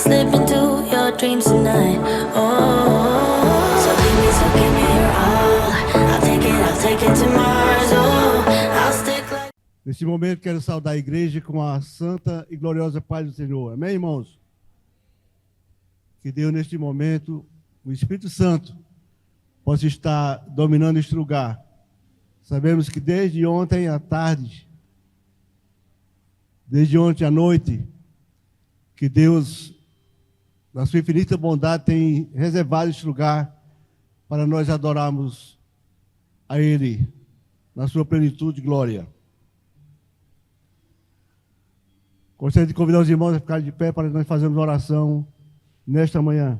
slip into your dreams tonight. Oh, so give me your all. I'll take it to Mars. Oh, I'll stick like... Neste momento, quero saudar a igreja com a santa e gloriosa paz do Senhor. Amém, irmãos? Que Deus, neste momento, o Espírito Santo, possa estar dominando este lugar. Sabemos que desde ontem à tarde, desde ontem à noite, que Deus, na sua infinita bondade, tem reservado este lugar para nós adorarmos a Ele, na sua plenitude e glória. Gostaria de convidar os irmãos a ficarem de pé para nós fazermos oração nesta manhã.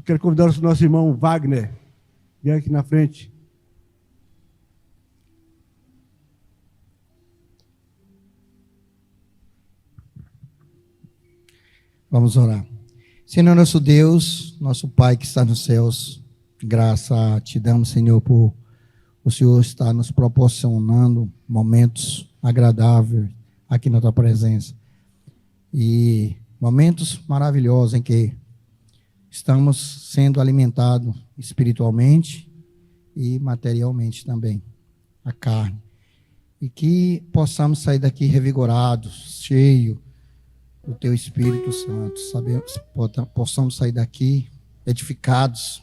Quero convidar o nosso irmão Wagner, vem aqui na frente. Vamos orar. Senhor nosso Deus, nosso Pai que está nos céus, graça te damos, Senhor, por o Senhor estar nos proporcionando momentos agradáveis aqui na tua presença. E momentos maravilhosos em que estamos sendo alimentados espiritualmente e materialmente também, a carne. E que possamos sair daqui revigorados, cheios do teu Espírito Santo. Possamos sair daqui edificados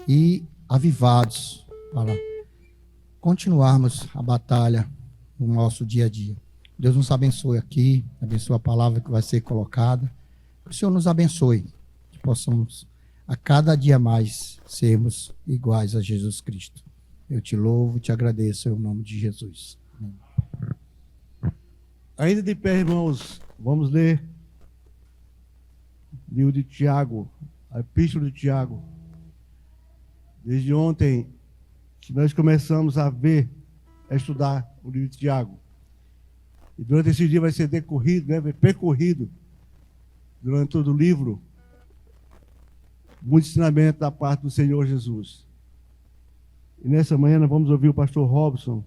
e avivados para continuarmos a batalha no nosso dia a dia. Deus nos abençoe aqui, abençoe a palavra que vai ser colocada. Que o Senhor nos abençoe, que possamos a cada dia mais sermos iguais a Jesus Cristo. Eu te louvo e te agradeço em nome de Jesus. Amém. Ainda de pé, irmãos, vamos ler o livro de Tiago, a Epístola de Tiago. Desde ontem que nós começamos a estudar o livro de Tiago. E durante esse dia vai ser decorrido, percorrido, durante todo o livro, muito ensinamento da parte do Senhor Jesus. E nessa manhã nós vamos ouvir o pastor Robson,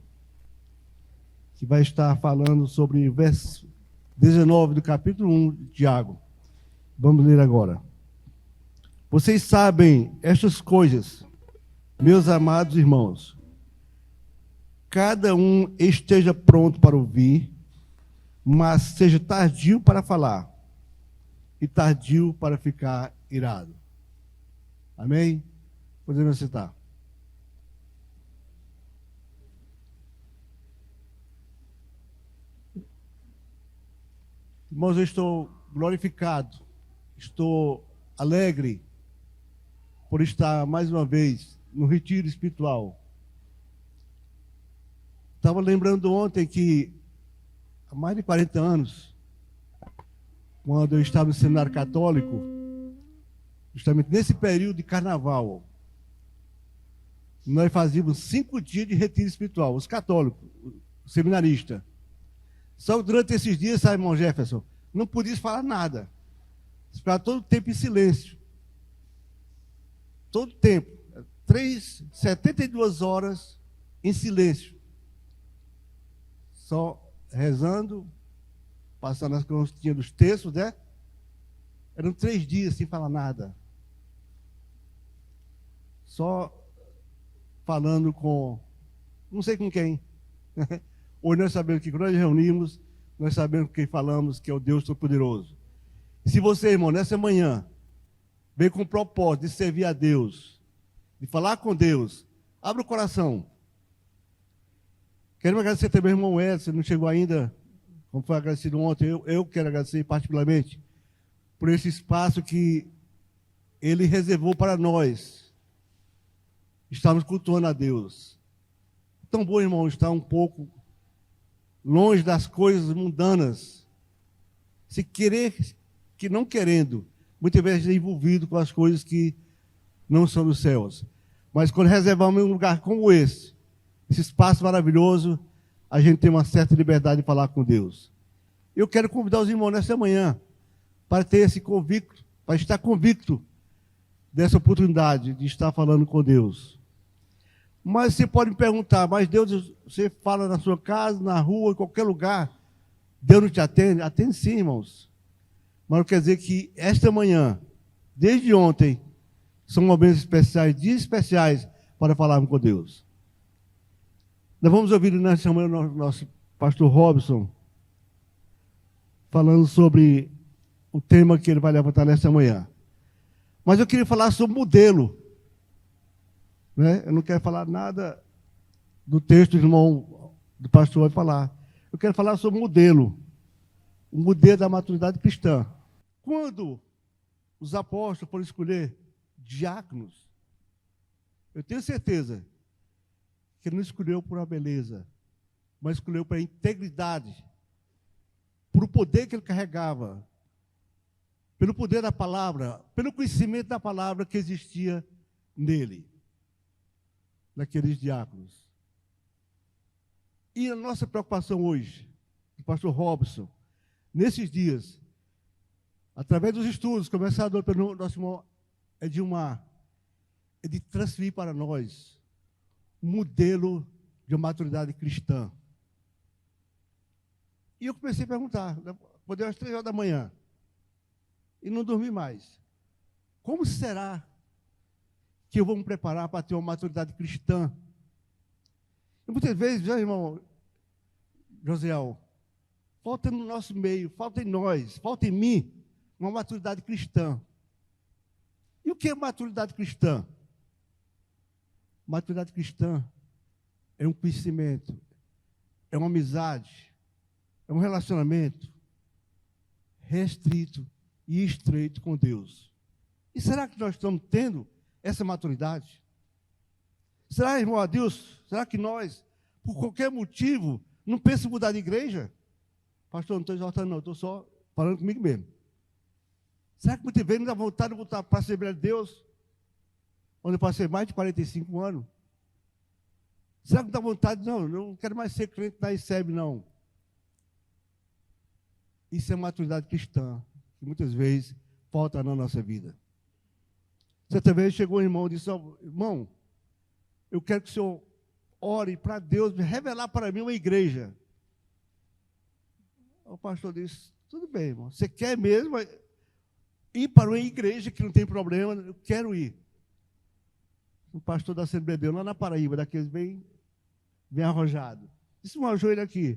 que vai estar falando sobre o verso 19 do capítulo 1 de Tiago. Vamos ler agora. Vocês sabem estas coisas, meus amados irmãos. Cada um esteja pronto para ouvir, mas seja tardio para falar e tardio para ficar irado. Amém? Podemos sentar. Irmãos, eu estou glorificado, estou alegre por estar mais uma vez no retiro espiritual. Estava lembrando ontem que há mais de 40 anos, quando eu estava no seminário católico, justamente nesse período de carnaval, nós fazíamos 5 dias de retiro espiritual, os católicos, os seminaristas. Só que durante esses dias, sabe, irmão Jefferson, não podia falar nada. Ficava todo o tempo em silêncio. Todo o tempo. 72 horas em silêncio. Só rezando, passando as continhas dos textos, né? Eram 3 dias sem falar nada. Só falando com, não sei com quem. Hoje nós sabemos que quando nós reunimos, nós sabemos com quem falamos, que é o Deus Todo-Poderoso. Se você, irmão, nessa manhã, veio com o propósito de servir a Deus, de falar com Deus, abra o coração. Quero agradecer também ao irmão Edson, não chegou ainda, como foi agradecido ontem, eu quero agradecer particularmente por esse espaço que ele reservou para nós. Estamos cultuando a Deus. Tão bom, irmão, estar um pouco longe das coisas mundanas, se querer, que não querendo, muitas vezes envolvido com as coisas que não são dos céus. Mas quando reservamos um lugar como esse espaço maravilhoso, a gente tem uma certa liberdade de falar com Deus. Eu quero convidar os irmãos nessa manhã para ter esse convicto, para estar convicto dessa oportunidade de estar falando com Deus. Mas você pode me perguntar, mas Deus, você fala na sua casa, na rua, em qualquer lugar, Deus não te atende? Atende sim, irmãos. Mas não quer dizer que esta manhã, desde ontem, são momentos especiais, dias especiais para falarmos com Deus. Nós vamos ouvir nesta manhã o nosso pastor Robson falando sobre o tema que ele vai levantar nesta manhã. Mas eu queria falar sobre modelo. Né? Eu não quero falar nada do texto do irmão, do pastor vai falar. Eu quero falar sobre modelo. O modelo da maturidade cristã. Quando os apóstolos foram escolher diáconos, eu tenho certeza que ele não escolheu por uma beleza, mas escolheu por integridade, por o poder que ele carregava, pelo poder da palavra, pelo conhecimento da palavra que existia nele, naqueles diáconos. E a nossa preocupação hoje, do pastor Robson, nesses dias, através dos estudos, começado pelo nosso irmão Edilmar, é de transferir para nós um modelo de maturidade cristã. E eu comecei a perguntar, acordei às 3 horas da manhã, e não dormi mais. Como será que eu vou me preparar para ter uma maturidade cristã? E muitas vezes, já, irmão Josiel, falta no nosso meio, falta em nós, falta em mim, uma maturidade cristã. E o que é maturidade cristã? Maturidade cristã é um conhecimento, é uma amizade, é um relacionamento restrito e estreito com Deus. E será que nós estamos tendo essa maturidade? Será, irmão, a Deus, será que nós, por qualquer motivo, não pensamos em mudar de igreja? Pastor, não estou exaltando não, estou só falando comigo mesmo. Será que muitas vezes me dá vontade de voltar para a Assembleia de Deus, onde eu passei mais de 45 anos? Será que me dá vontade? Não, não quero mais ser crente da ICEB, não. Isso é maturidade cristã, que muitas vezes falta na nossa vida. Certa vez chegou um irmão e disse, irmão, eu quero que o senhor ore para Deus revelar para mim uma igreja. O pastor disse, tudo bem, irmão, você quer mesmo ir para uma igreja que não tem problema? Eu quero ir. O pastor da Assembleia de Deus, lá na Paraíba, daqueles bem arrojados. Disse, irmão, ajoelha aqui.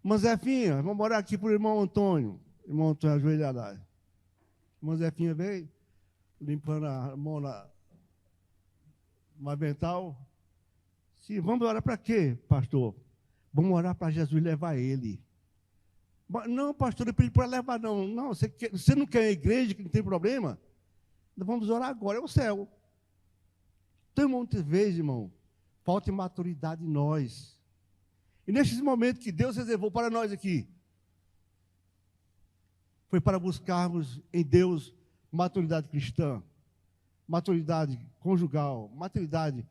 Irmã Zefinha, vamos morar aqui para o irmão Antônio. Irmão Antônio, ajoelha lá. Irmã Zefinha veio, limpando a mão no avental. Sim, vamos orar para quê, pastor? Vamos orar para Jesus levar ele. Não, pastor, eu pedi para levar, não. Não, você não quer a igreja, que não tem problema? Nós vamos orar agora, é o céu. Então, muitas vezes, irmão, falta maturidade em nós. E nesses momentos que Deus reservou para nós aqui, foi para buscarmos em Deus maturidade cristã, maturidade conjugal, maturidade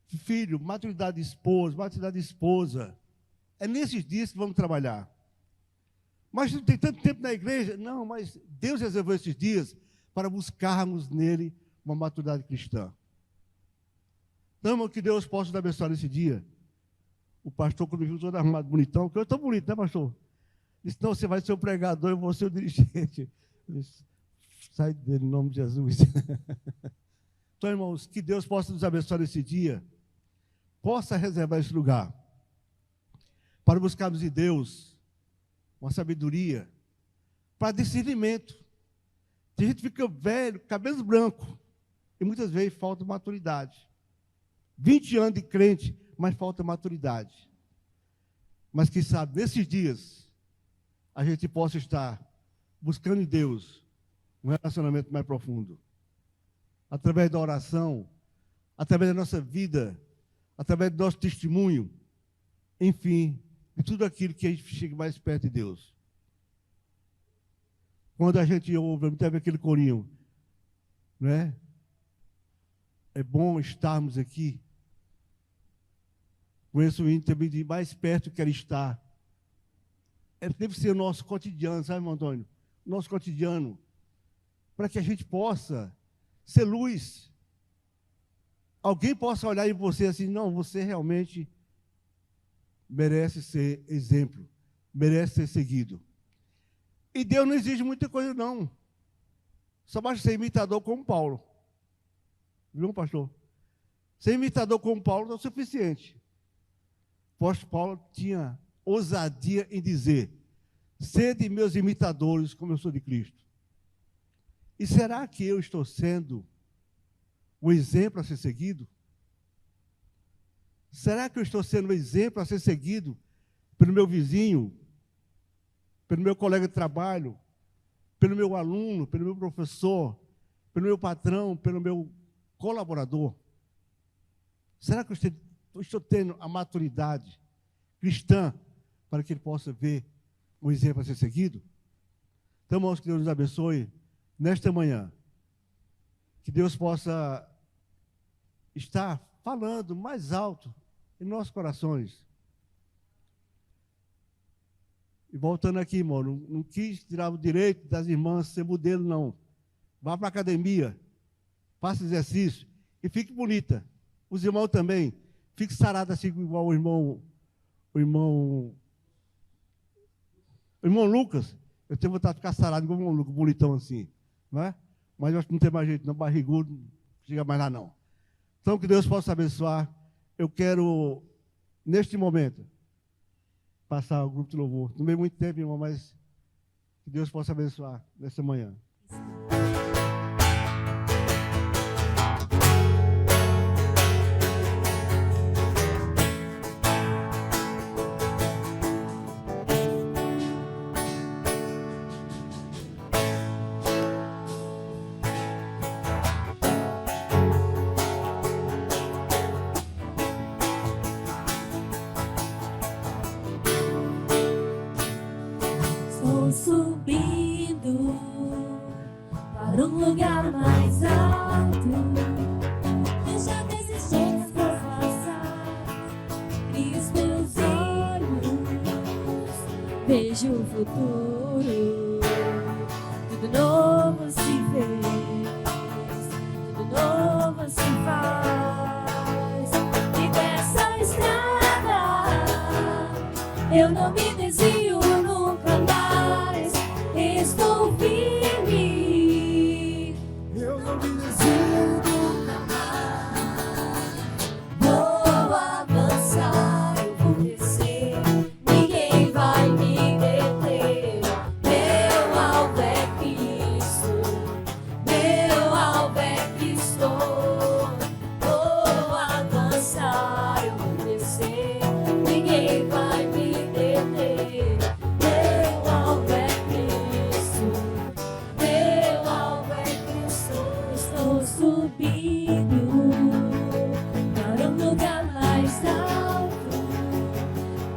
de filho, maturidade de esposo, maturidade de esposa. É nesses dias que vamos trabalhar. Mas não tem tanto tempo na igreja? Não, mas Deus reservou esses dias para buscarmos nele uma maturidade cristã. Então, irmão, que Deus possa nos abençoar nesse dia. O pastor, quando viu todo arrumado, bonitão, porque eu estou bonito, né, pastor? Disse, não, você vai ser o pregador, eu vou ser o dirigente. Disse, sai dele, em nome de Jesus. Então, irmãos, que Deus possa nos abençoar nesse dia, possa reservar esse lugar, para buscarmos em Deus uma sabedoria, para discernimento. Tem gente que fica velho, cabelo branco, e muitas vezes falta maturidade. 20 anos de crente, mas falta maturidade. Mas quem sabe, nesses dias, a gente possa estar buscando em Deus um relacionamento mais profundo. Através da oração, através da nossa vida, através do nosso testemunho, enfim, de tudo aquilo que a gente chegue mais perto de Deus. Quando a gente ouve, muitas vezes aquele corinho, não é? É bom estarmos aqui. Conheço o índio também de mais perto que ele está. Deve ser o nosso cotidiano, sabe, irmão Antônio? O nosso cotidiano. Para que a gente possa ser luz. Alguém possa olhar em você assim, não, você realmente merece ser exemplo, merece ser seguido. E Deus não exige muita coisa, não. Só basta ser imitador como Paulo. Viu, pastor? Ser imitador como Paulo é o suficiente. O apóstolo Paulo tinha ousadia em dizer: sede meus imitadores como eu sou de Cristo. E será que eu estou sendo o exemplo a ser seguido? Será que eu estou sendo o exemplo a ser seguido pelo meu vizinho, pelo meu colega de trabalho, pelo meu aluno, pelo meu professor, pelo meu patrão, pelo meu colaborador? Será que eu estou tendo a maturidade cristã para que ele possa ver o exemplo a ser seguido? Então, irmãos, que Deus nos abençoe nesta manhã. Que Deus possa estar falando mais alto em nossos corações. E voltando aqui, irmão, não quis tirar o direito das irmãs ser modelo, não. Vá para a academia, faça exercício e fique bonita. Os irmãos também, fique sarado assim igual o irmão Lucas. Eu tenho vontade de ficar sarado igual o irmão Lucas, bonitão assim, não é? Mas eu acho que não tem mais jeito, não, barrigudo, não chega mais lá, não. Então, que Deus possa abençoar. Eu quero, neste momento, passar o grupo de louvor. Não veio muito tempo, irmão, mas que Deus possa abençoar nessa manhã. Estou subindo para um lugar mais alto. Eu já desisti das coisas passadas, crio os meus olhos, vejo o futuro. Tudo novo se fez, tudo novo se faz. E dessa estrada eu não me desvio nunca mais. Estou firme, eu não me desvio nunca mais. Vou avançar, eu vou descer, ninguém vai me deter. Meu alvo é Cristo, meu alvo é Cristo. Vou avançar, eu vou descer, ninguém vai me deter. Meu alvo é Cristo, meu alvo é Cristo. Estou subindo para um lugar mais alto.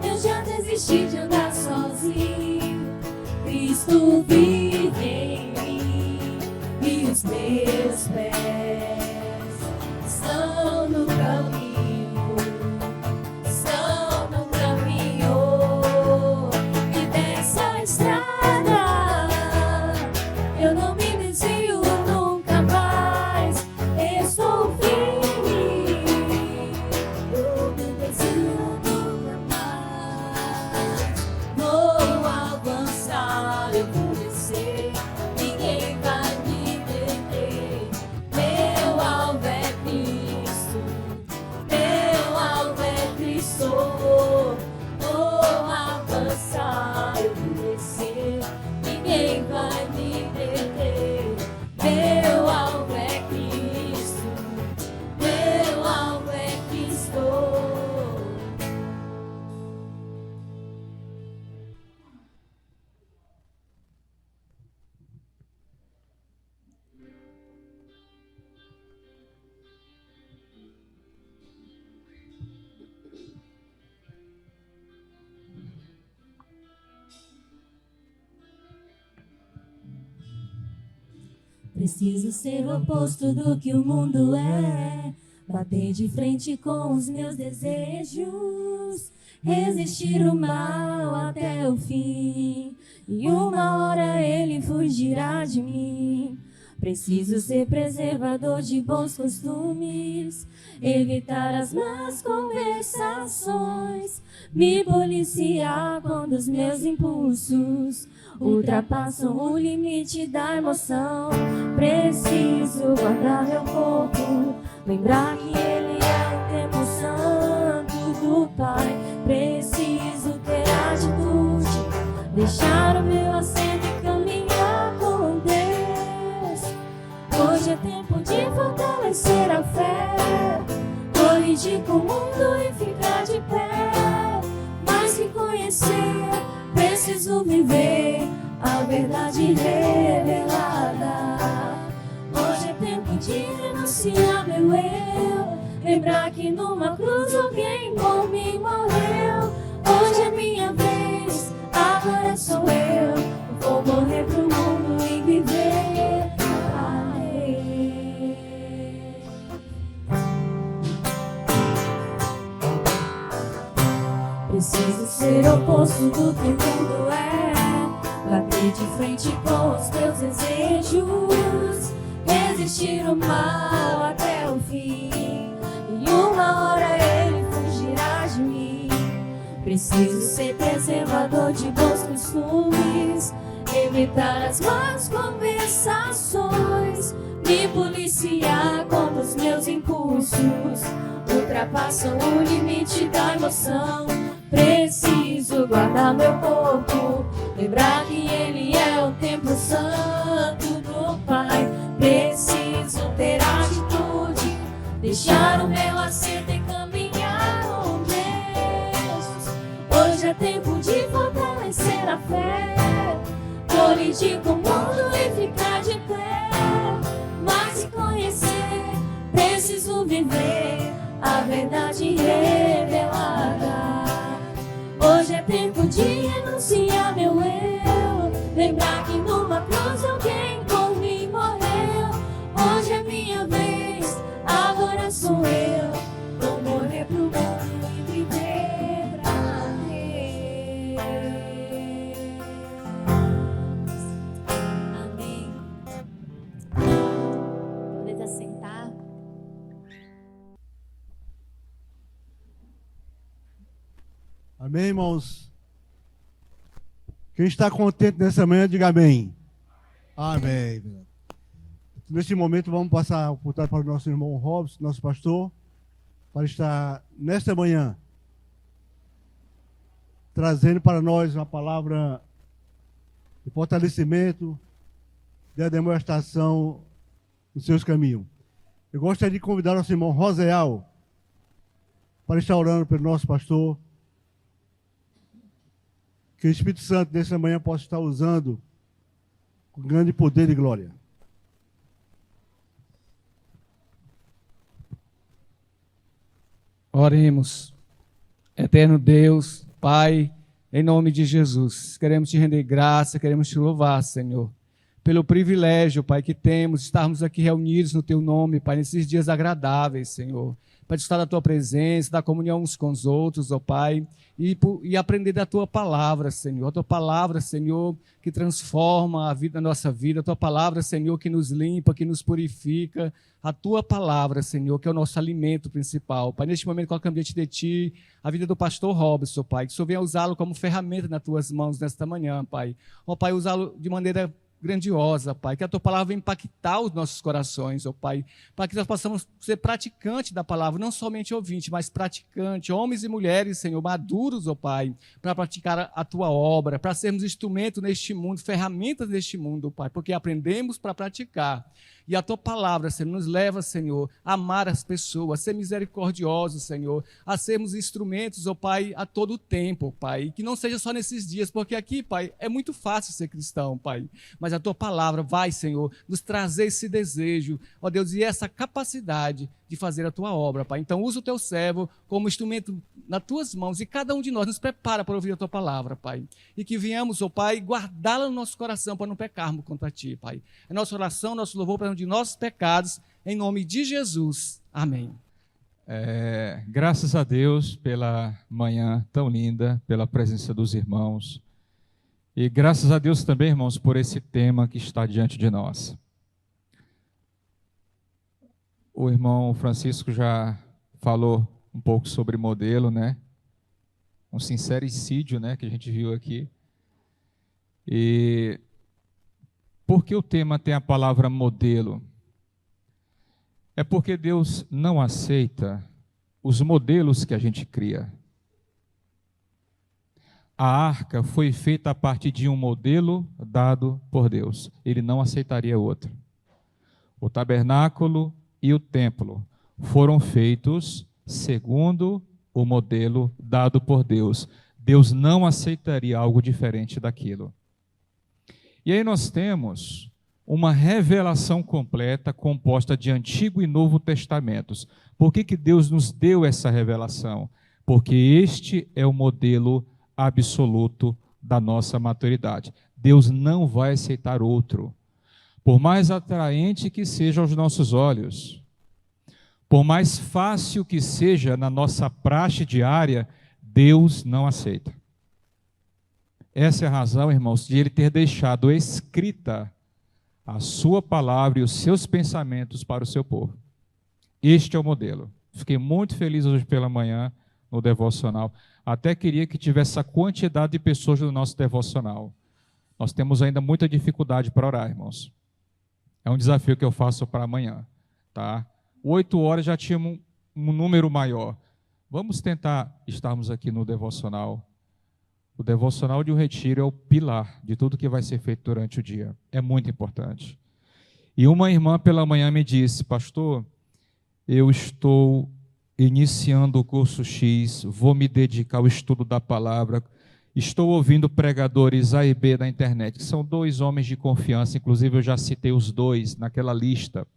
Eu já desisti de andar sozinho. Cristo vive em mim e os meus pés estão no caminho, estão no caminho. E dessa estrada eu não me desvio nunca mais. Estou firme, eu me desvio nunca mais. Vou avançar, eu vou descer, ninguém vai me deter. Meu alvo é Cristo, meu alvo é Cristo. Vou avançar, eu vou descer, ninguém vai me deter. Meu alvo é Cristo, meu alvo é Cristo. Preciso ser o oposto do que o mundo é, bater de frente com os meus desejos, resistir o mal até o fim, e uma hora ele fugirá de mim. Preciso ser preservador de bons costumes, evitar as más conversações, me policiar quando os meus impulsos ultrapassam o limite da emoção. Preciso guardar meu corpo, lembrar que ele é o templo santo do Pai. Preciso ter atitude, deixar o meu assento e caminhar com Deus. Hoje é tempo de fortalecer a fé, corrigir com o mundo e ficar de pé. Mais que conhecer, preciso viver a verdade revelada. Hoje é tempo de renunciar meu eu, lembrar que numa cruz alguém por mim morreu. Hoje é minha vez, agora sou eu. Vou morrer pro mundo e viver pra Ele. Preciso ser oposto do que o mundo é, bater de frente com os meus desejos, resistir o mal até o fim, e uma hora ele fugirá de mim. Preciso ser preservador de bons costumes, evitar as más conversações, me policiar quando os meus impulsos ultrapassam o limite da emoção. Preciso guardar meu corpo, lembrar que ele é o templo santo do Pai. Preciso ter atitude, deixar o meu assento e caminhar com Deus. Hoje é tempo de fortalecer a fé, corrigir com o mundo e ficar de pé. Mas se conhecer, preciso viver a verdade revelada. Hoje é tempo de renunciar meu eu, lembrar que numa cruz alguém por mim morreu. Hoje é minha vez, agora sou eu. Vou morrer pro mundo e viver pra Deus. Amém. Pode assentar. Amém, irmãos? Quem está contente nessa manhã, diga amém. Amém. Neste momento, vamos passar a oportunidade para o nosso irmão Robson, nosso pastor, para estar nesta manhã trazendo para nós uma palavra de fortalecimento, de demonstração dos seus caminhos. Eu gostaria de convidar o nosso irmão Roseal para estar orando pelo nosso pastor, que o Espírito Santo nessa manhã possa estar usando com grande poder e glória. Oremos. Eterno Deus, Pai, em nome de Jesus, queremos te render graça, queremos te louvar, Senhor, pelo privilégio, Pai, que temos de estarmos aqui reunidos no Teu nome, Pai, nesses dias agradáveis, Senhor, para estar na Tua presença, da comunhão uns com os outros, ó Pai, e aprender da Tua palavra, Senhor. A Tua palavra, Senhor, que transforma a nossa vida. A Tua palavra, Senhor, que nos limpa, que nos purifica. A Tua palavra, Senhor, que é o nosso alimento principal. Pai, neste momento colocamos diante de Ti a vida do pastor Robson, Pai. Que o Senhor venha usá-lo como ferramenta nas Tuas mãos nesta manhã, Pai. Ó Pai, usá-lo de maneira grandiosa, Pai, que a Tua palavra venha impactar os nossos corações, ó Pai, para que nós possamos ser praticantes da palavra, não somente ouvinte, mas praticante, homens e mulheres, Senhor, maduros, ó Pai, para praticar a Tua obra, para sermos instrumentos neste mundo, ferramentas neste mundo, Pai, porque aprendemos para praticar. E a Tua palavra, Senhor, nos leva, Senhor, a amar as pessoas, a ser misericordiosos, Senhor, a sermos instrumentos, ó Pai, a todo tempo, Pai. E que não seja só nesses dias, porque aqui, Pai, é muito fácil ser cristão, Pai. Mas a Tua palavra vai, Senhor, nos trazer esse desejo, ó Deus, e essa capacidade de fazer a Tua obra, Pai. Então, usa o Teu servo como instrumento nas Tuas mãos e cada um de nós nos prepara para ouvir a Tua palavra, Pai. E que venhamos, ó Pai, guardá-la no nosso coração para não pecarmos contra Ti, Pai. É nossa oração, nosso louvor para de nossos pecados, em nome de Jesus. Amém. Graças a Deus pela manhã tão linda, pela presença dos irmãos. E graças a Deus também, irmãos, por esse tema que está diante de nós. O irmão Francisco já falou um pouco sobre modelo, né? Um sincericídio, né, que a gente viu aqui. E por que o tema tem a palavra modelo? É porque Deus não aceita os modelos que a gente cria. A arca foi feita a partir de um modelo dado por Deus. Ele não aceitaria outro. O tabernáculo e o templo foram feitos segundo o modelo dado por Deus. Deus não aceitaria algo diferente daquilo. E aí nós temos uma revelação completa composta de Antigo e Novo Testamentos. Por que Deus nos deu essa revelação? Porque este é o modelo absoluto da nossa maturidade. Deus não vai aceitar outro. Por mais atraente que seja aos nossos olhos, por mais fácil que seja na nossa praxe diária, Deus não aceita. Essa é a razão, irmãos, de Ele ter deixado escrita a sua palavra e os seus pensamentos para o seu povo. Este é o modelo. Fiquei muito feliz hoje pela manhã no devocional. Até queria que tivesse essa quantidade de pessoas no nosso devocional. Nós temos ainda muita dificuldade para orar, irmãos. É um desafio que eu faço para amanhã, tá? 8 horas já tinha um número maior. Vamos tentar estarmos aqui no devocional. O devocional de um retiro é o pilar de tudo que vai ser feito durante o dia. É muito importante. E uma irmã pela manhã me disse: pastor, eu estou iniciando o curso X, vou me dedicar ao estudo da palavra, estou ouvindo pregadores A e B da internet, que são 2 homens de confiança, inclusive eu já citei os 2 naquela lista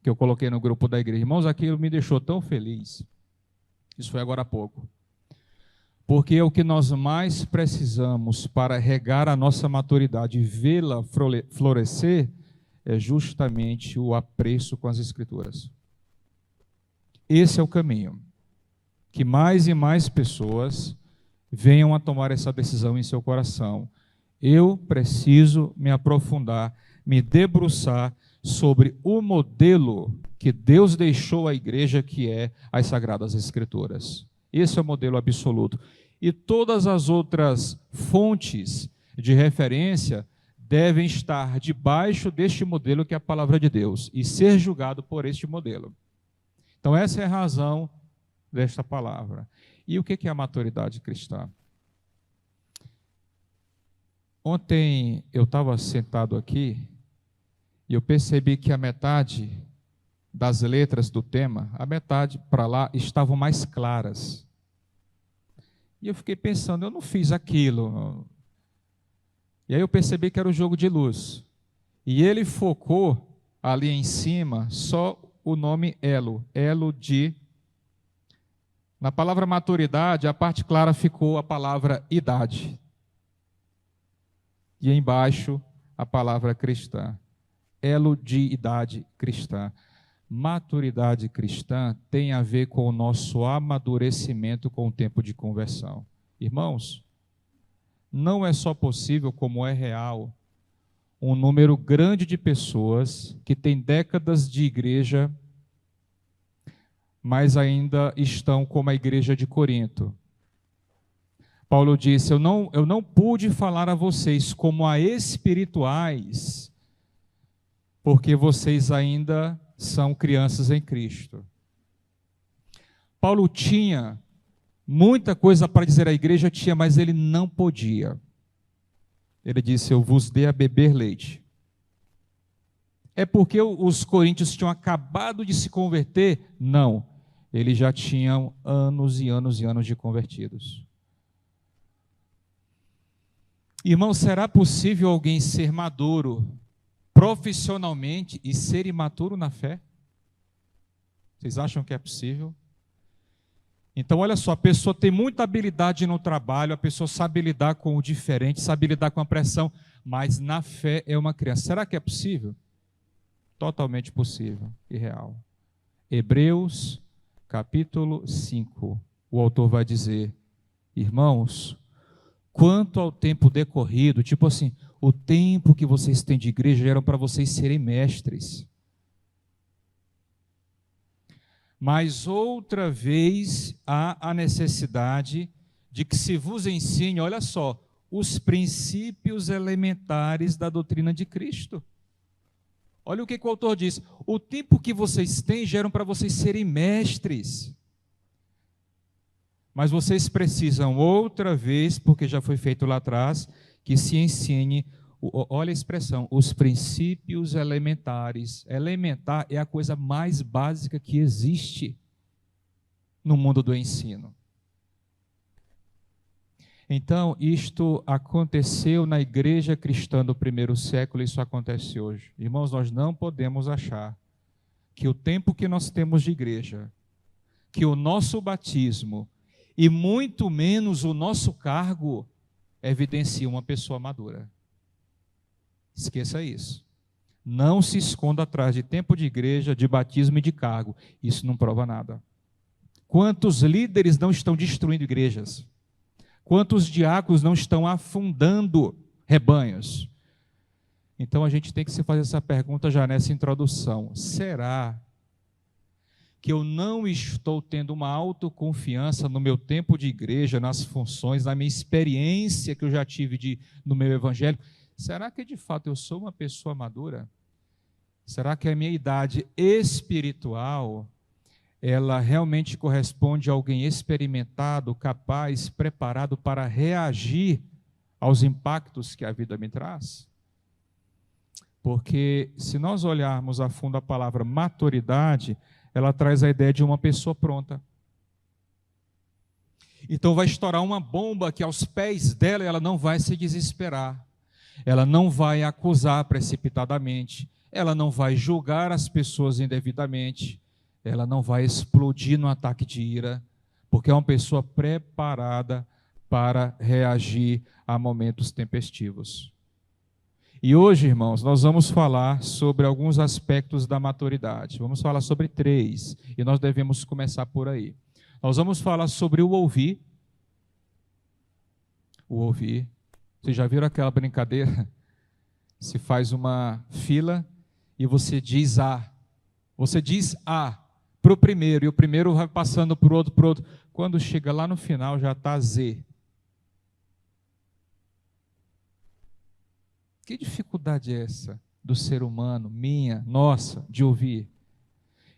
que eu coloquei no grupo da igreja. Irmãos, aquilo me deixou tão feliz. Isso foi agora há pouco. Porque é o que nós mais precisamos para regar a nossa maturidade e vê-la florescer, é justamente o apreço com as Escrituras. Esse é o caminho. Que mais e mais pessoas venham a tomar essa decisão em seu coração. Eu preciso me aprofundar, me debruçar sobre o modelo que Deus deixou à igreja, que é as Sagradas Escrituras. Esse é o modelo absoluto. E todas as outras fontes de referência devem estar debaixo deste modelo, que é a palavra de Deus, e ser julgado por este modelo. Então essa é a razão desta palavra. E o que é a maturidade cristã? Ontem eu estava sentado aqui e eu percebi que a metade das letras do tema, a metade para lá, estavam mais claras. E eu fiquei pensando, eu não fiz aquilo. E aí eu percebi que era o jogo de luz. E ele focou ali em cima só o nome elo, elo de... Na palavra maturidade, a parte clara ficou a palavra idade. E embaixo, a palavra cristã. Elo de idade cristã. Maturidade cristã tem a ver com o nosso amadurecimento com o tempo de conversão. Irmãos, não é só possível, como é real, um número grande de pessoas que têm décadas de igreja, mas ainda estão como a igreja de Corinto. Paulo disse: eu não pude falar a vocês como a espirituais, porque vocês ainda são crianças em Cristo. Paulo tinha muita coisa para dizer à igreja, mas ele não podia. Ele disse: eu vos dei a beber leite. É porque os coríntios tinham acabado de se converter? Não. Eles já tinham anos e anos e anos de convertidos. Irmão, será possível alguém ser maduro profissionalmente e ser imaturo na fé? Vocês acham que é possível? Então, olha só, a pessoa tem muita habilidade no trabalho, a pessoa sabe lidar com o diferente, sabe lidar com a pressão, mas na fé é uma criança. Será que é possível? Totalmente possível e real. Hebreus, capítulo 5, o autor vai dizer: irmãos, quanto ao tempo decorrido, tipo assim, o tempo que vocês têm de igreja era para vocês serem mestres. Mas outra vez há a necessidade de que se vos ensine, olha só, os princípios elementares da doutrina de Cristo. Olha o que o autor diz: o tempo que vocês têm geram para vocês serem mestres. Mas vocês precisam outra vez, porque já foi feito lá atrás, que se ensine, olha a expressão, os princípios elementares. Elementar é a coisa mais básica que existe no mundo do ensino. Então, isto aconteceu na igreja cristã do primeiro século, isso acontece hoje. Irmãos, nós não podemos achar que o tempo que nós temos de igreja, que o nosso batismo, e muito menos o nosso cargo, evidencia uma pessoa madura. Esqueça isso. Não se esconda atrás de tempo de igreja, de batismo e de cargo. Isso não prova nada. Quantos líderes não estão destruindo igrejas? Quantos diáconos não estão afundando rebanhos? Então a gente tem que se fazer essa pergunta já nessa introdução. Será que eu não estou tendo uma autoconfiança no meu tempo de igreja, nas funções, na minha experiência que eu já tive no meu evangelho? Será que de fato eu sou uma pessoa madura? Será que a minha idade espiritual, ela realmente corresponde a alguém experimentado, capaz, preparado para reagir aos impactos que a vida me traz? Porque se nós olharmos a fundo a palavra maturidade, ela traz a ideia de uma pessoa pronta. Então vai estourar uma bomba que aos pés dela ela não vai se desesperar. Ela não vai acusar precipitadamente. Ela não vai julgar as pessoas indevidamente. Ela não vai explodir no ataque de ira, porque é uma pessoa preparada para reagir a momentos tempestivos. E hoje, irmãos, nós vamos falar sobre alguns aspectos da maturidade. Vamos falar sobre 3, e nós devemos começar por aí. Nós vamos falar sobre o ouvir. O ouvir. Vocês já viram aquela brincadeira? Se faz uma fila e você diz A. Você diz A para o primeiro, e o primeiro vai passando para o outro, para o outro. Quando chega lá no final, já está Z. Que dificuldade é essa do ser humano, minha, nossa, de ouvir?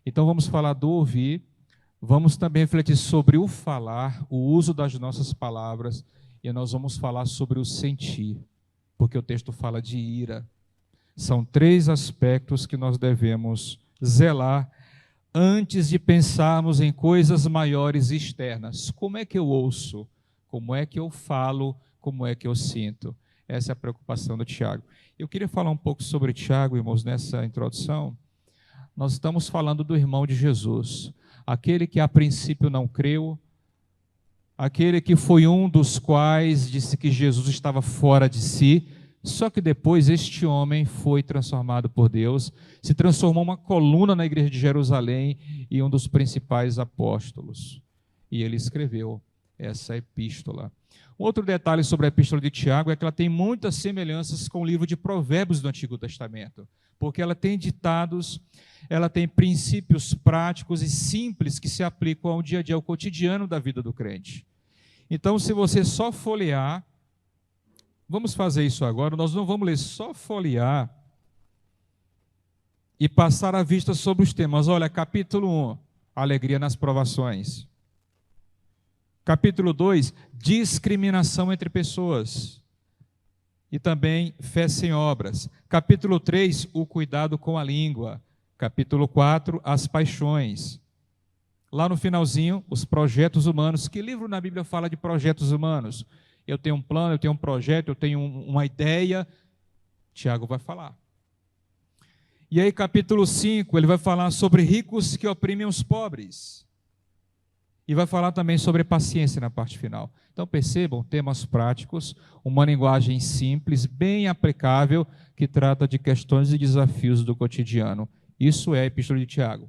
Então vamos falar do ouvir, vamos também refletir sobre o falar, o uso das nossas palavras, e nós vamos falar sobre o sentir, porque o texto fala de ira. São 3 aspectos que nós devemos zelar antes de pensarmos em coisas maiores e externas. Como é que eu ouço? Como é que eu falo? Como é que eu sinto? Essa é a preocupação do Tiago. Eu queria falar um pouco sobre Tiago, irmãos, nessa introdução. Nós estamos falando do irmão de Jesus, aquele que a princípio não creu, aquele que foi um dos quais disse que Jesus estava fora de si, só que depois este homem foi transformado por Deus, se transformou uma coluna na igreja de Jerusalém e um dos principais apóstolos. E ele escreveu essa epístola. Um outro detalhe sobre a epístola de Tiago é que ela tem muitas semelhanças com o livro de Provérbios do Antigo Testamento, porque ela tem ditados, ela tem princípios práticos e simples que se aplicam ao dia a dia, ao cotidiano da vida do crente. Então, se você só folhear, vamos fazer isso agora, nós não vamos ler, só folhear e passar a vista sobre os temas. Olha, capítulo 1, alegria nas provações. Capítulo 2, discriminação entre pessoas. E também fé sem obras. Capítulo 3, o cuidado com a língua. Capítulo 4, as paixões. Lá no finalzinho, os projetos humanos. Que livro na Bíblia fala de projetos humanos? Eu tenho um plano, eu tenho um projeto, eu tenho uma ideia. Tiago vai falar. E aí, capítulo 5, ele vai falar sobre ricos que oprimem os pobres. E vai falar também sobre paciência na parte final. Então percebam, temas práticos, uma linguagem simples, bem aplicável, que trata de questões e desafios do cotidiano. Isso é a Epístola de Tiago.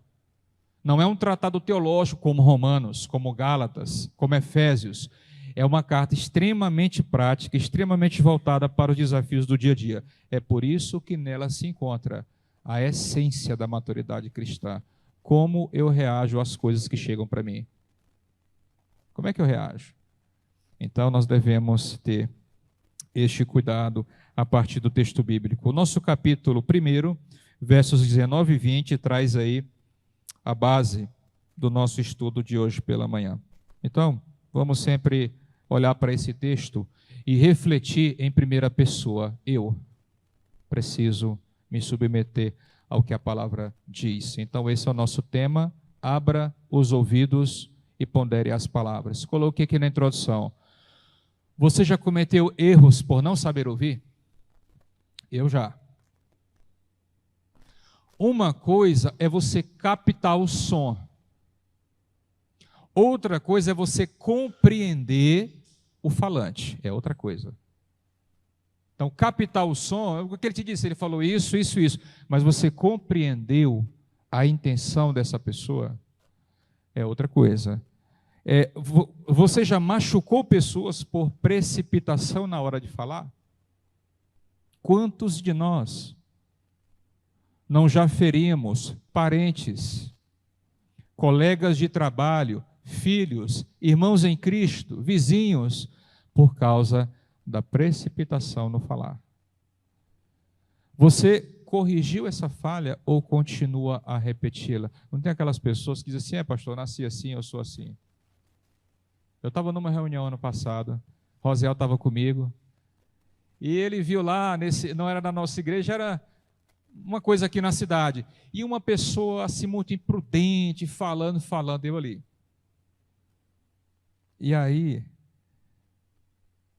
Não é um tratado teológico como Romanos, como Gálatas, como Efésios. É uma carta extremamente prática, extremamente voltada para os desafios do dia a dia. É por isso que nela se encontra a essência da maturidade cristã. como eu reajo às coisas que chegam para mim. Como é que eu reajo? Então, nós devemos ter este cuidado a partir do texto bíblico. O nosso capítulo 1, versos 19 e 20, traz aí a base do nosso estudo de hoje pela manhã. Então, vamos sempre olhar para esse texto e refletir em primeira pessoa. Eu preciso me submeter ao que a palavra diz. Então, esse é o nosso tema. Abra os ouvidos e pondere as palavras. Coloquei aqui na introdução. Você já cometeu erros por não saber ouvir? Eu já. Uma coisa é você captar o som. Outra coisa é você compreender o falante. É outra coisa. Então, captar o som, o que ele te disse? Ele falou isso, isso, isso. Mas você compreendeu a intenção dessa pessoa? É outra coisa. Você já machucou pessoas por precipitação na hora de falar? Quantos de nós não já ferimos parentes, colegas de trabalho, filhos, irmãos em Cristo, vizinhos, por causa da precipitação no falar? Você corrigiu essa falha ou continua a repeti-la? Não tem aquelas pessoas que dizem assim, pastor, eu nasci assim, eu sou assim. Eu estava numa reunião ano passado, Rosiel estava comigo, e ele viu lá, não era da nossa igreja, era uma coisa aqui na cidade, e uma pessoa assim muito imprudente, falando, eu ali. E aí,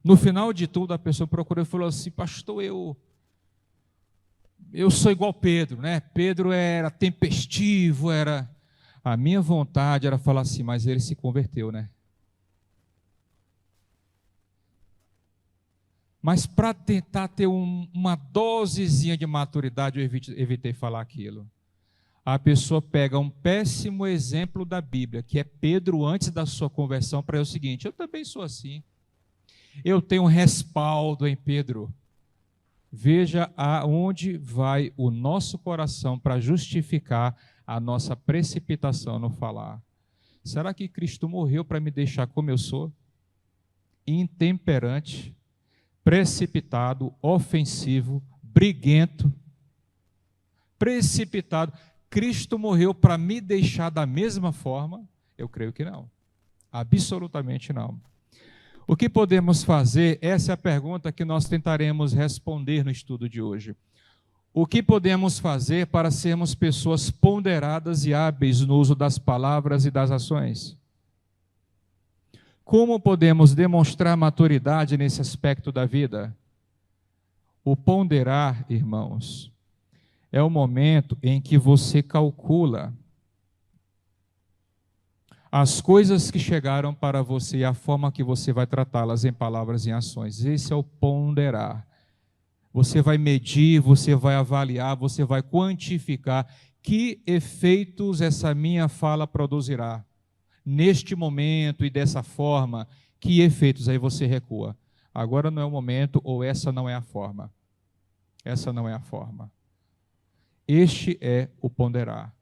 no final de tudo, a pessoa procurou e falou assim, pastor, eu sou igual Pedro, né? Pedro era tempestivo, a minha vontade era falar assim, mas ele se converteu, né? Mas para tentar ter uma dosezinha de maturidade, eu evitei falar aquilo. A pessoa pega um péssimo exemplo da Bíblia, que é Pedro antes da sua conversão, para o seguinte, eu também sou assim. Eu tenho um respaldo em Pedro. Veja aonde vai o nosso coração para justificar a nossa precipitação no falar. Será que Cristo morreu para me deixar como eu sou? Intemperante, precipitado, ofensivo, briguento, precipitado. Cristo morreu para me deixar da mesma forma? Eu creio que não. Absolutamente não. O que podemos fazer? Essa é a pergunta que nós tentaremos responder no estudo de hoje. O que podemos fazer para sermos pessoas ponderadas e hábeis no uso das palavras e das ações? Como podemos demonstrar maturidade nesse aspecto da vida? O ponderar, irmãos, é o momento em que você calcula as coisas que chegaram para você e a forma que você vai tratá-las em palavras e em ações. Esse é o ponderar. Você vai medir, você vai avaliar, você vai quantificar que efeitos essa minha fala produzirá. Neste momento e dessa forma, que efeitos? Aí você recua. Agora não é o momento, ou essa não é a forma. Essa não é a forma. Este é o ponderar.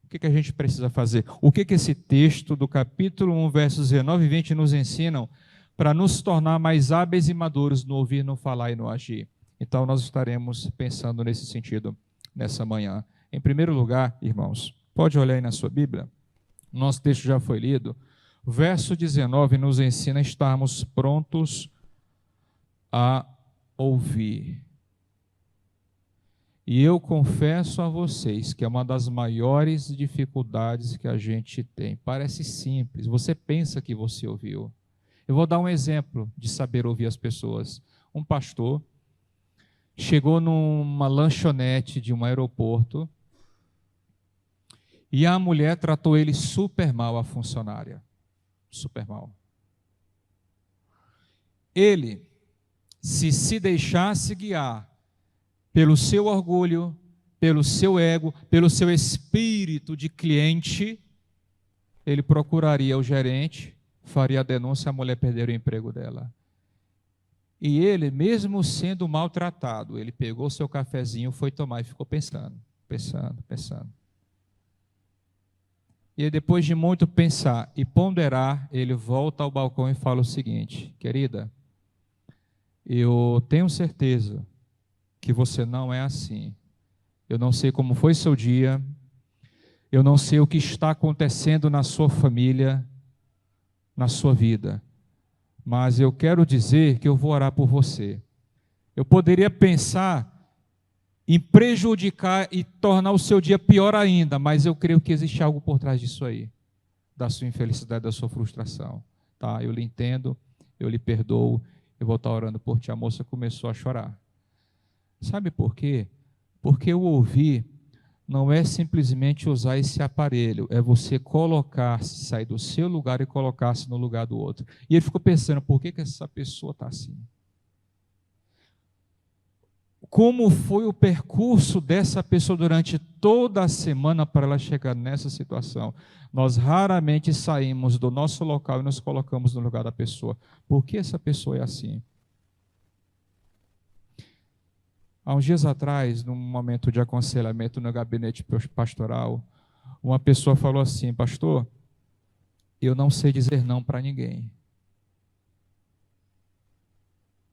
O que a gente precisa fazer? O que esse texto do capítulo 1, versos 19 e 20 nos ensinam para nos tornar mais hábeis e maduros no ouvir, no falar e no agir? Então, nós estaremos pensando nesse sentido nessa manhã. Em primeiro lugar, irmãos, pode olhar aí na sua Bíblia. Nosso texto já foi lido. O verso 19 nos ensina a estarmos prontos a ouvir. E eu confesso a vocês que é uma das maiores dificuldades que a gente tem. Parece simples, você pensa que você ouviu. Eu vou dar um exemplo de saber ouvir as pessoas. Um pastor chegou numa lanchonete de um aeroporto e a mulher tratou ele super mal, a funcionária. Super mal. Ele, se deixasse guiar pelo seu orgulho, pelo seu ego, pelo seu espírito de cliente, ele procuraria o gerente, faria a denúncia, a mulher perderia o emprego dela. E ele, mesmo sendo maltratado, ele pegou seu cafezinho, foi tomar e ficou pensando. E aí, depois de muito pensar e ponderar, ele volta ao balcão e fala o seguinte: querida, eu tenho certeza que você não é assim. Eu não sei como foi seu dia, eu não sei o que está acontecendo na sua família, na sua vida, mas eu quero dizer que eu vou orar por você. Eu poderia pensar em prejudicar e tornar o seu dia pior ainda, mas eu creio que existe algo por trás disso aí, da sua infelicidade, da sua frustração. Tá? Eu lhe entendo, eu lhe perdoo, eu vou estar orando por ti. A moça começou a chorar. Sabe por quê? Porque o ouvir não é simplesmente usar esse aparelho, é você colocar-se, sair do seu lugar e colocar-se no lugar do outro. E ele ficou pensando, por que essa pessoa está assim? Como foi o percurso dessa pessoa durante toda a semana para ela chegar nessa situação? Nós raramente saímos do nosso local e nos colocamos no lugar da pessoa. Por que essa pessoa é assim? Há uns dias atrás, num momento de aconselhamento no gabinete pastoral, uma pessoa falou assim: pastor, eu não sei dizer não para ninguém.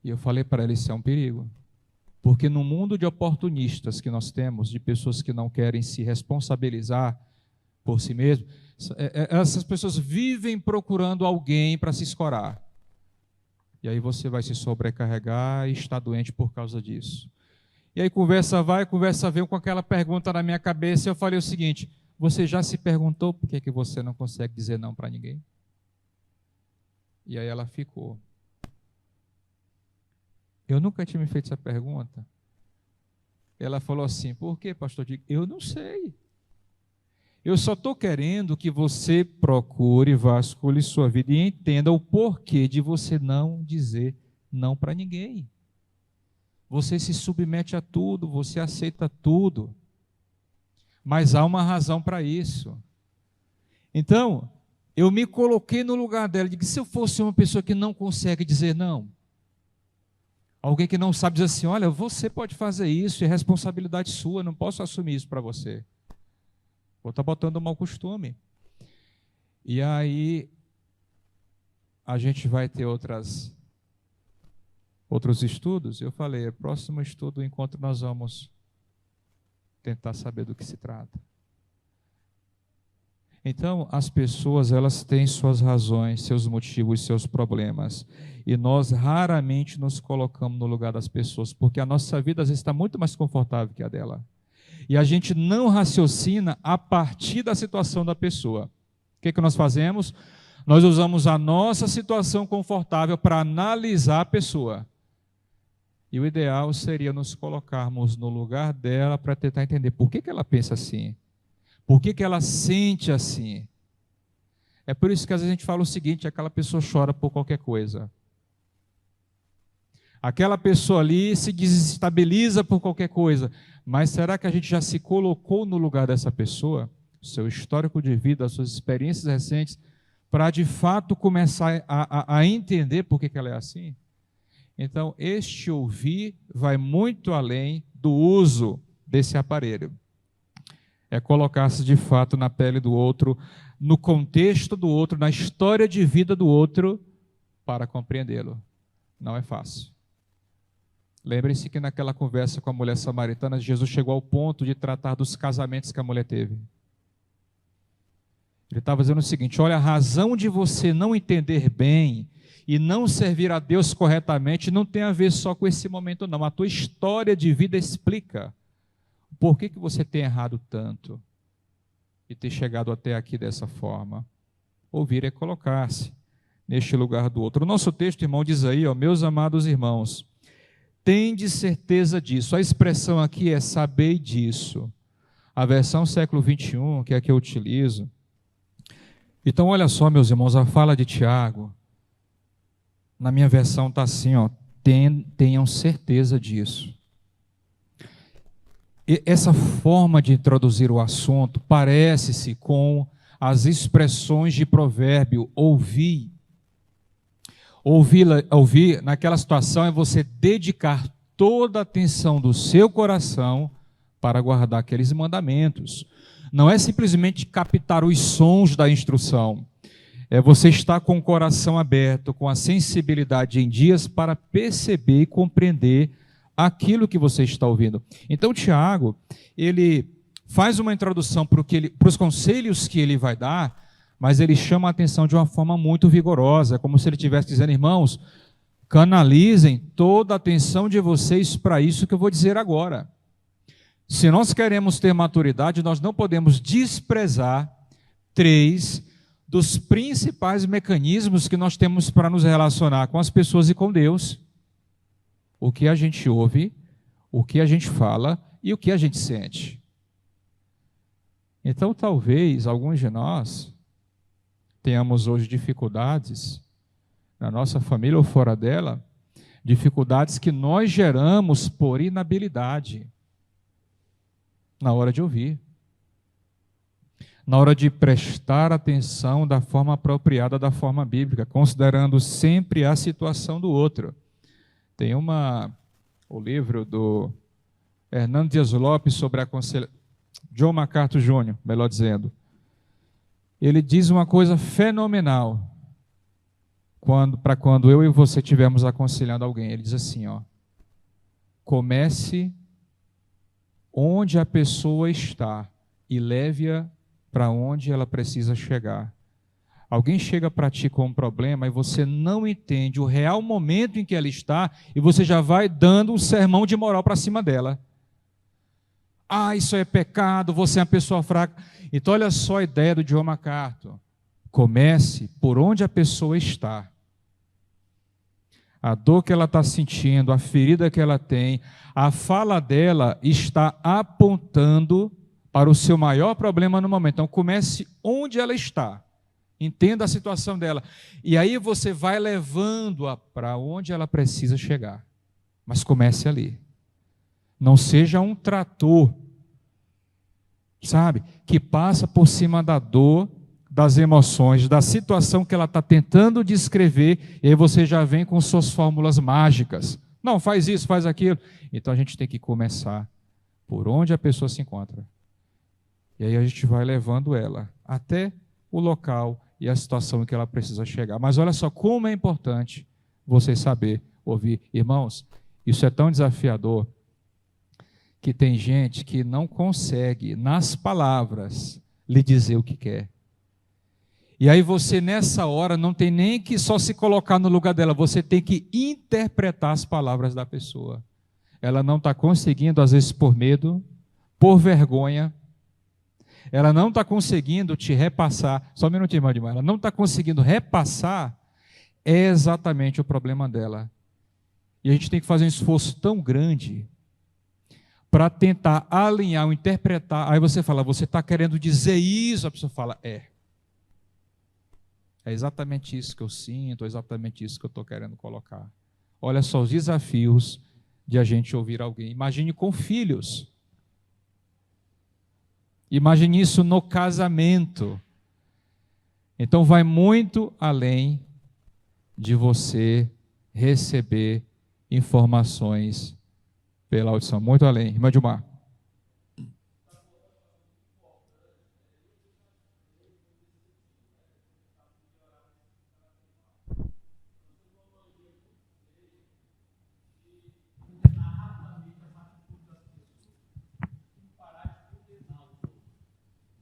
E eu falei para ela, isso é um perigo. Porque no mundo de oportunistas que nós temos, de pessoas que não querem se responsabilizar por si mesmas, essas pessoas vivem procurando alguém para se escorar. E aí você vai se sobrecarregar e está doente por causa disso. E aí conversa vai, conversa vem, com aquela pergunta na minha cabeça, eu falei o seguinte: você já se perguntou por que você não consegue dizer não para ninguém? E aí ela ficou. Eu nunca tinha me feito essa pergunta. Ela falou assim: por quê, pastor? Eu digo, eu não sei. Eu só estou querendo que você procure, vasculhe sua vida e entenda o porquê de você não dizer não para ninguém. Você se submete a tudo, você aceita tudo. Mas há uma razão para isso. Então, eu me coloquei no lugar dela. Digo, se eu fosse uma pessoa que não consegue dizer não, alguém que não sabe dizer assim, olha, você pode fazer isso, é responsabilidade sua, não posso assumir isso para você. Vou estar botando um mau costume. E aí, a gente vai ter outros estudos. Eu falei, próximo estudo, o encontro, nós vamos tentar saber do que se trata. Então, as pessoas, elas têm suas razões, seus motivos, seus problemas. E nós raramente nos colocamos no lugar das pessoas, porque a nossa vida às vezes está muito mais confortável que a dela. E a gente não raciocina a partir da situação da pessoa. O que nós fazemos? Nós usamos a nossa situação confortável para analisar a pessoa. E o ideal seria nos colocarmos no lugar dela para tentar entender por que ela pensa assim. Por que ela sente assim? É por isso que às vezes a gente fala o seguinte: aquela pessoa chora por qualquer coisa. Aquela pessoa ali se desestabiliza por qualquer coisa. Mas será que a gente já se colocou no lugar dessa pessoa? O seu histórico de vida, as suas experiências recentes, para de fato começar a entender por que ela é assim? Então, este ouvir vai muito além do uso desse aparelho. É colocar-se de fato na pele do outro, no contexto do outro, na história de vida do outro, para compreendê-lo. Não é fácil. Lembre-se que naquela conversa com a mulher samaritana, Jesus chegou ao ponto de tratar dos casamentos que a mulher teve. Ele estava dizendo o seguinte: olha, a razão de você não entender bem e não servir a Deus corretamente não tem a ver só com esse momento, não. A tua história de vida explica por que você tem errado tanto e ter chegado até aqui dessa forma. Ouvir é colocar-se neste lugar do outro. O nosso texto, irmão, diz aí, ó, meus amados irmãos, tende certeza disso. A expressão aqui é saber disso. A versão século 21, que é a que eu utilizo. Então, olha só, meus irmãos, a fala de Tiago, na minha versão está assim, ó, tenham certeza disso. E essa forma de introduzir o assunto parece-se com as expressões de provérbio, ouvir. Ouvir naquela situação é você dedicar toda a atenção do seu coração para guardar aqueles mandamentos. Não é simplesmente captar os sons da instrução, é você estar com o coração aberto, com a sensibilidade em dias para perceber e compreender aquilo que você está ouvindo. Então, Tiago, ele faz uma introdução para os conselhos que ele vai dar, mas ele chama a atenção de uma forma muito vigorosa, como se ele estivesse dizendo: irmãos, canalizem toda a atenção de vocês para isso que eu vou dizer agora. Se nós queremos ter maturidade, nós não podemos desprezar 3 dos principais mecanismos que nós temos para nos relacionar com as pessoas e com Deus: o que a gente ouve, o que a gente fala e o que a gente sente. Então, talvez alguns de nós tenhamos hoje dificuldades na nossa família ou fora dela, dificuldades que nós geramos por inabilidade na hora de ouvir, na hora de prestar atenção da forma apropriada, da forma bíblica, considerando sempre a situação do outro. Tem o livro do Hernando Dias Lopes sobre John MacArthur Jr., melhor dizendo. Ele diz uma coisa fenomenal para quando eu e você estivermos aconselhando alguém. Ele diz assim, comece onde a pessoa está e leve-a para onde ela precisa chegar. Alguém chega para ti com um problema e você não entende o real momento em que ela está e você já vai dando um sermão de moral para cima dela. Isso é pecado, você é uma pessoa fraca. Então olha só a ideia do John MacArthur. Comece por onde a pessoa está. A dor que ela está sentindo, a ferida que ela tem, a fala dela está apontando para o seu maior problema no momento. Então comece onde ela está. Entenda a situação dela. E aí você vai levando-a para onde ela precisa chegar. Mas comece ali. Não seja um trator, sabe? Que passa por cima da dor, das emoções, da situação que ela está tentando descrever, e aí você já vem com suas fórmulas mágicas. Não, faz isso, faz aquilo. Então a gente tem que começar por onde a pessoa se encontra. E aí a gente vai levando ela até o local e a situação em que ela precisa chegar. Mas olha só como é importante você saber ouvir. Irmãos, isso é tão desafiador que tem gente que não consegue, nas palavras, lhe dizer o que quer. E aí você, nessa hora, não tem nem que só se colocar no lugar dela, você tem que interpretar as palavras da pessoa. Ela não está conseguindo, às vezes por medo, por vergonha, ela não está conseguindo te repassar, só um minutinho, irmão Edmar, ela não está conseguindo repassar, é exatamente o problema dela. E a gente tem que fazer um esforço tão grande para tentar alinhar, interpretar. Aí você fala, você está querendo dizer isso? A pessoa fala, é exatamente isso que eu sinto, é exatamente isso que eu estou querendo colocar. Olha só os desafios de a gente ouvir alguém. Imagine com filhos. Imagine isso no casamento. Então vai muito além de você receber informações pela audição. Muito além. Irmã Dilmar.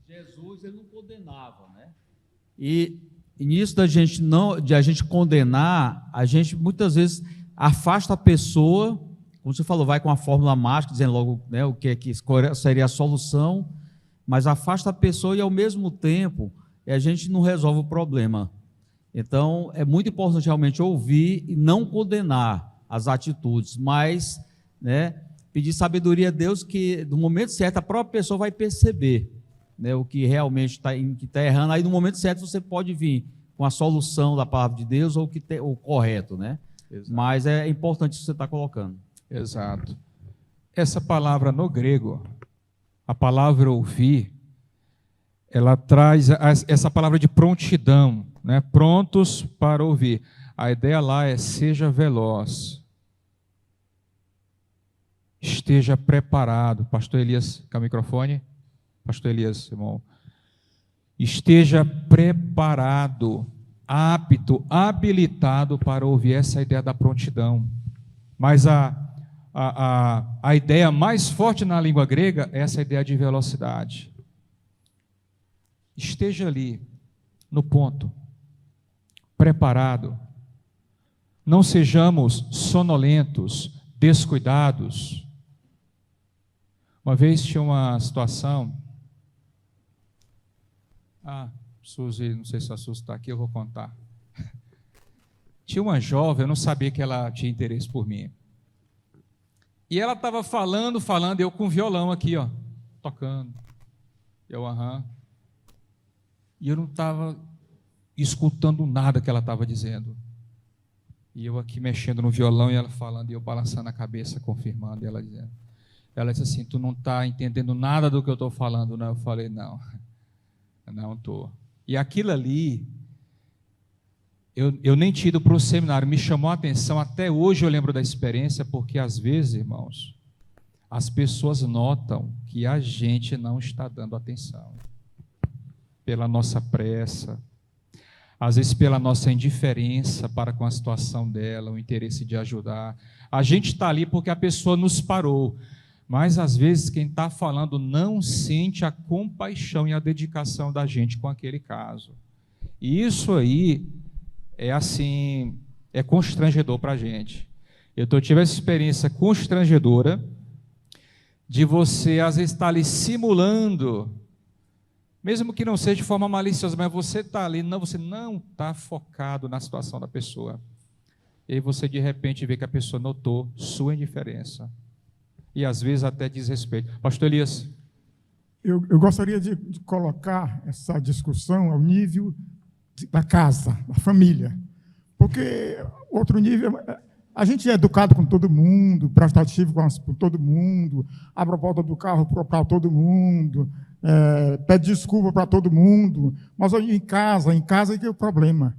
Jesus, ele não condenava, né? E nisso de a gente condenar, a gente muitas vezes afasta a pessoa, como você falou, vai com a fórmula mágica, dizendo logo, né, o que é que seria a solução, mas afasta a pessoa e ao mesmo tempo a gente não resolve o problema. Então é muito importante realmente ouvir e não condenar as atitudes, mas, né, pedir sabedoria a Deus que no momento certo a própria pessoa vai perceber, né, o que realmente está errando. Aí no momento certo você pode vir com a solução da palavra de Deus ou o correto, né? Exato. Mas é importante isso que você está colocando. Exato. Essa palavra no grego, a palavra ouvir, ela traz essa palavra de prontidão, né? Prontos para ouvir. A ideia lá é seja veloz. esteja preparado. Pastor Elias, com o microfone. Pastor Elias, irmão. Esteja preparado, apto, habilitado para ouvir essa ideia da prontidão. Mas a ideia mais forte na língua grega é essa ideia de velocidade. Esteja ali, no ponto, preparado. Não sejamos sonolentos, descuidados. Uma vez tinha uma situação. Suzy, não sei se a Suzy está aqui, eu vou contar. Tinha uma jovem, eu não sabia que ela tinha interesse por mim. E ela estava falando, eu com violão aqui, ó, tocando. Eu, E eu não estava escutando nada que ela estava dizendo. E eu aqui mexendo no violão e ela falando, e eu balançando a cabeça, confirmando, e ela dizendo. Ela disse assim, tu não está entendendo nada do que eu estou falando, não? Eu falei, não estou. E aquilo ali, eu nem tinha ido para o seminário, me chamou a atenção, até hoje eu lembro da experiência, porque às vezes, irmãos, as pessoas notam que a gente não está dando atenção. Pela nossa pressa, às vezes pela nossa indiferença para com a situação dela, o interesse de ajudar. A gente está ali porque a pessoa nos parou, mas às vezes quem está falando não sente a compaixão e a dedicação da gente com aquele caso. E isso aí é assim, é constrangedor para a gente. Eu tive essa experiência constrangedora de você às vezes estar ali simulando, mesmo que não seja de forma maliciosa, mas você está ali, você não está focado na situação da pessoa. E aí você de repente vê que a pessoa notou sua indiferença. E às vezes até desrespeito. Pastor Elias. Eu gostaria de colocar essa discussão ao nível da casa, da família. Porque outro nível, a gente é educado com todo mundo, prestativo com todo mundo, abre a porta do carro para todo mundo, pede desculpa para todo mundo, mas em casa é que é o problema.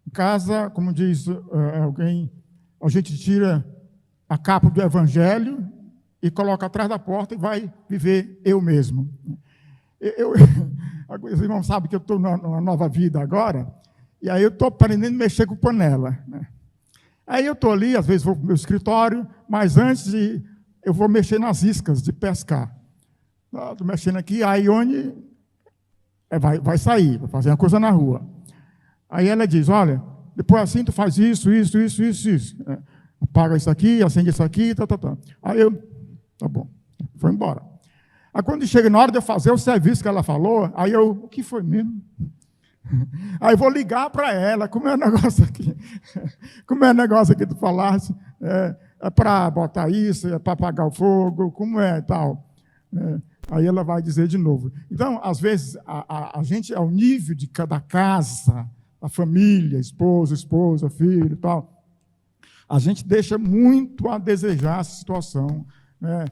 Em casa, como diz alguém, a gente tira a capa do evangelho e coloca atrás da porta e vai viver eu mesmo. Os irmãos sabem que eu estou numa nova vida agora, e aí eu estou aprendendo a mexer com panela, né? Aí eu estou ali, às vezes vou para o meu escritório, mas antes eu vou mexer nas iscas de pescar. Estou mexendo aqui, a Ione vai sair, vai fazer uma coisa na rua. Aí ela diz, olha, depois assim tu faz isso. Apaga isso aqui, acende isso aqui, tá. Aí eu, tá bom, foi embora. Aí quando chega na hora de eu fazer o serviço que ela falou, aí eu, o que foi mesmo? Aí eu vou ligar para ela, como é o negócio aqui? Como é o negócio aqui que tu falaste? É para botar isso, é para apagar o fogo, como é e tal? Aí ela vai dizer de novo. Então, às vezes, a gente, ao nível da casa, da família, esposa, filho e tal, a gente deixa muito a desejar essa situação, né?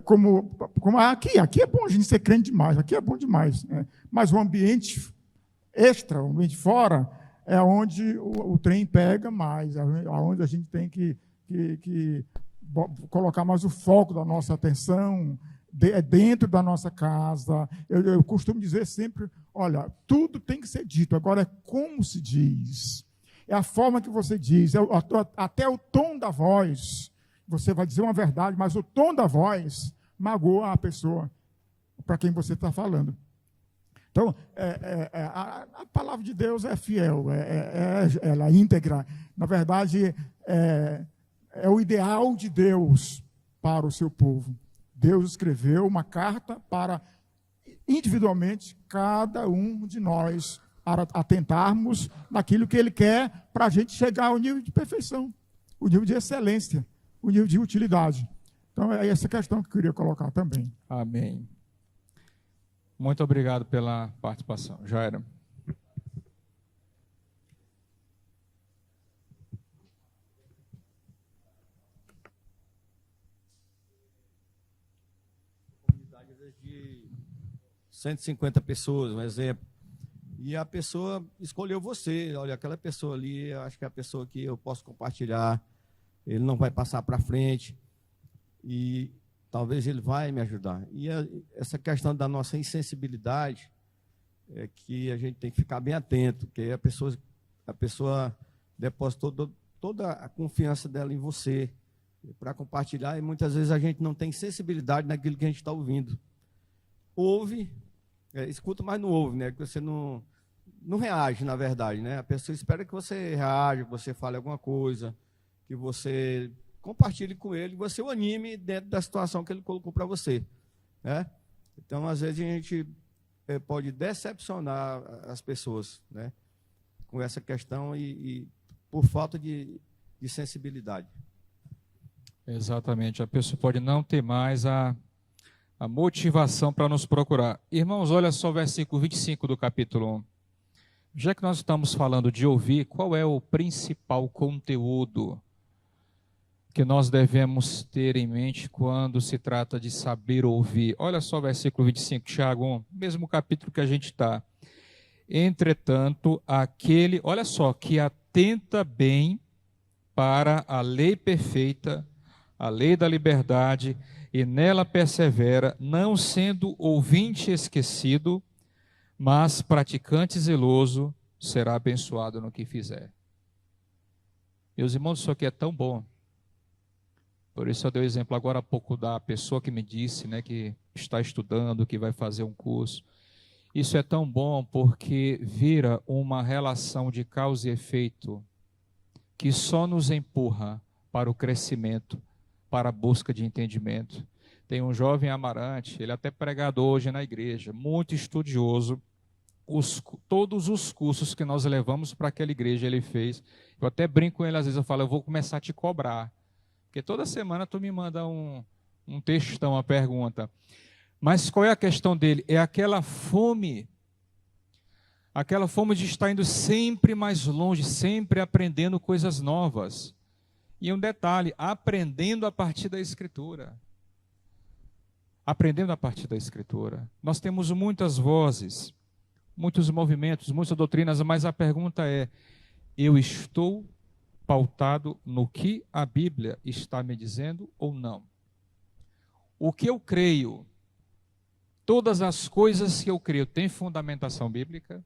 Como aqui é bom a gente ser crente demais, aqui é bom demais, né? Mas o ambiente extra, o ambiente fora, é onde o trem pega mais, onde a gente tem que colocar mais o foco da nossa atenção, dentro da nossa casa. Eu costumo dizer sempre, olha, tudo tem que ser dito, agora é como se diz, é a forma que você diz, até o tom da voz. Você vai dizer uma verdade, mas o tom da voz magoa a pessoa para quem você está falando. Então, a palavra de Deus é fiel, ela é íntegra. Na verdade, é o ideal de Deus para o seu povo. Deus escreveu uma carta para, individualmente, cada um de nós atentarmos naquilo que Ele quer para a gente chegar ao nível de perfeição, o nível de excelência, o nível de utilidade. Então, é essa questão que eu queria colocar também. Amém. Muito obrigado pela participação. Jaira. De 150 pessoas, um exemplo. E a pessoa escolheu você. Olha, aquela pessoa ali, eu acho que é a pessoa que eu posso compartilhar. Ele não vai passar para frente. e talvez ele vai me ajudar. E essa questão da nossa insensibilidade é que a gente tem que ficar bem atento, porque a pessoa depositou toda a confiança dela em você para compartilhar, e muitas vezes a gente não tem sensibilidade naquilo que a gente está ouvindo. Ouve, escuta, mas não ouve, né? Que você não reage, na verdade, né? A pessoa espera que você reaja, que você fale alguma coisa, que você compartilhe com ele, que você o anime dentro da situação que ele colocou para você, né? Então, às vezes, a gente pode decepcionar as pessoas, né? Com essa questão e por falta de sensibilidade. Exatamente, a pessoa pode não ter mais a motivação para nos procurar. Irmãos, olha só o versículo 25 do capítulo 1. Já que nós estamos falando de ouvir, qual é o principal conteúdo que nós devemos ter em mente quando se trata de saber ouvir? Olha só o versículo 25, Tiago 1, mesmo capítulo que a gente está. Entretanto, aquele, olha só, que atenta bem para a lei perfeita, a lei da liberdade, e nela persevera, não sendo ouvinte esquecido, mas praticante zeloso, será abençoado no que fizer. Meus irmãos, isso aqui é tão bom. Por isso eu dei o exemplo agora há pouco da pessoa que me disse, né, que está estudando, que vai fazer um curso. Isso é tão bom porque vira uma relação de causa e efeito que só nos empurra para o crescimento, para a busca de entendimento. Tem um jovem Amarante, ele é até pregador hoje na igreja, muito estudioso. Todos os cursos que nós levamos para aquela igreja ele fez. Eu até brinco com ele, às vezes eu falo, eu vou começar a te cobrar. Porque toda semana tu me manda um textão, uma pergunta. Mas qual é a questão dele? É aquela fome de estar indo sempre mais longe, sempre aprendendo coisas novas. E um detalhe, aprendendo a partir da Escritura. Aprendendo a partir da Escritura. Nós temos muitas vozes, muitos movimentos, muitas doutrinas, mas a pergunta é, eu estou pautado no que a Bíblia está me dizendo ou não? O que eu creio, todas as coisas que eu creio, têm fundamentação bíblica?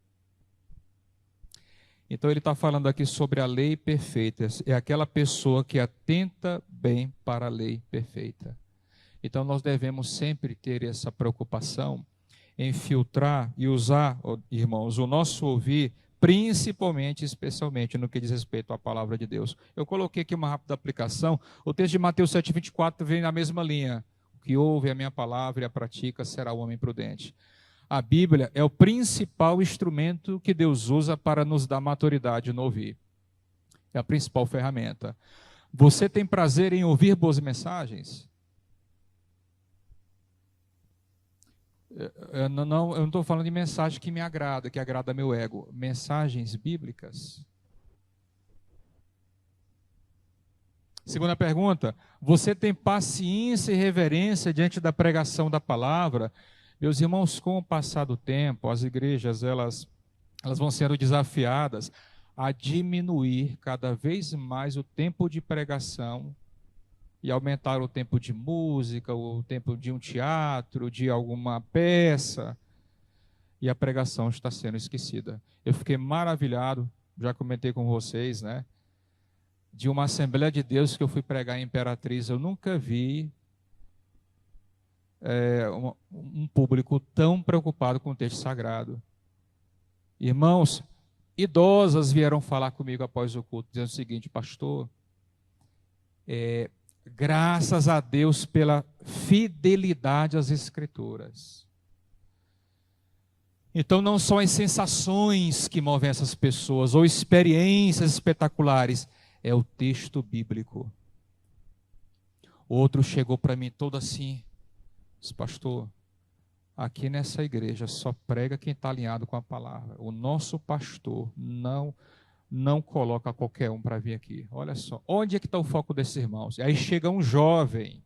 Então ele está falando aqui sobre a lei perfeita, é aquela pessoa que atenta bem para a lei perfeita. Então nós devemos sempre ter essa preocupação em filtrar e usar, irmãos, o nosso ouvir, principalmente, especialmente no que diz respeito à palavra de Deus. Eu coloquei aqui uma rápida aplicação, o texto de Mateus 7,24 vem na mesma linha. O que ouve a minha palavra e a pratica será o homem prudente. A Bíblia é o principal instrumento que Deus usa para nos dar maturidade no ouvir. É a principal ferramenta. Você tem prazer em ouvir boas mensagens? Eu não estou falando de mensagem que me agrada, que agrada meu ego. Mensagens bíblicas. Segunda pergunta, você tem paciência e reverência diante da pregação da palavra? Meus irmãos, com o passar do tempo, as igrejas elas vão sendo desafiadas a diminuir cada vez mais o tempo de pregação e aumentar o tempo de música, o tempo de um teatro, de alguma peça, e a pregação está sendo esquecida. Eu fiquei maravilhado, já comentei com vocês, né, de uma Assembleia de Deus que eu fui pregar em Imperatriz. Eu nunca vi um público tão preocupado com o texto sagrado. Irmãos, idosas vieram falar comigo após o culto, dizendo o seguinte, pastor, graças a Deus pela fidelidade às Escrituras. Então não são as sensações que movem essas pessoas, ou experiências espetaculares, é o texto bíblico. Outro chegou para mim todo assim, disse, pastor, aqui nessa igreja só prega quem está alinhado com a palavra. O nosso pastor não coloca qualquer um para vir aqui. Olha só, onde é que está o foco desses irmãos? E aí chega um jovem,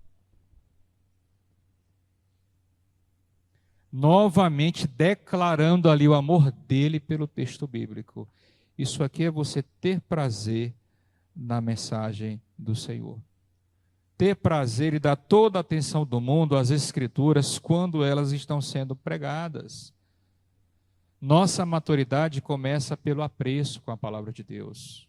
novamente declarando ali o amor dele pelo texto bíblico. Isso aqui é você ter prazer na mensagem do Senhor. ter prazer e dar toda a atenção do mundo às Escrituras quando elas estão sendo pregadas. Nossa maturidade começa pelo apreço com a palavra de Deus.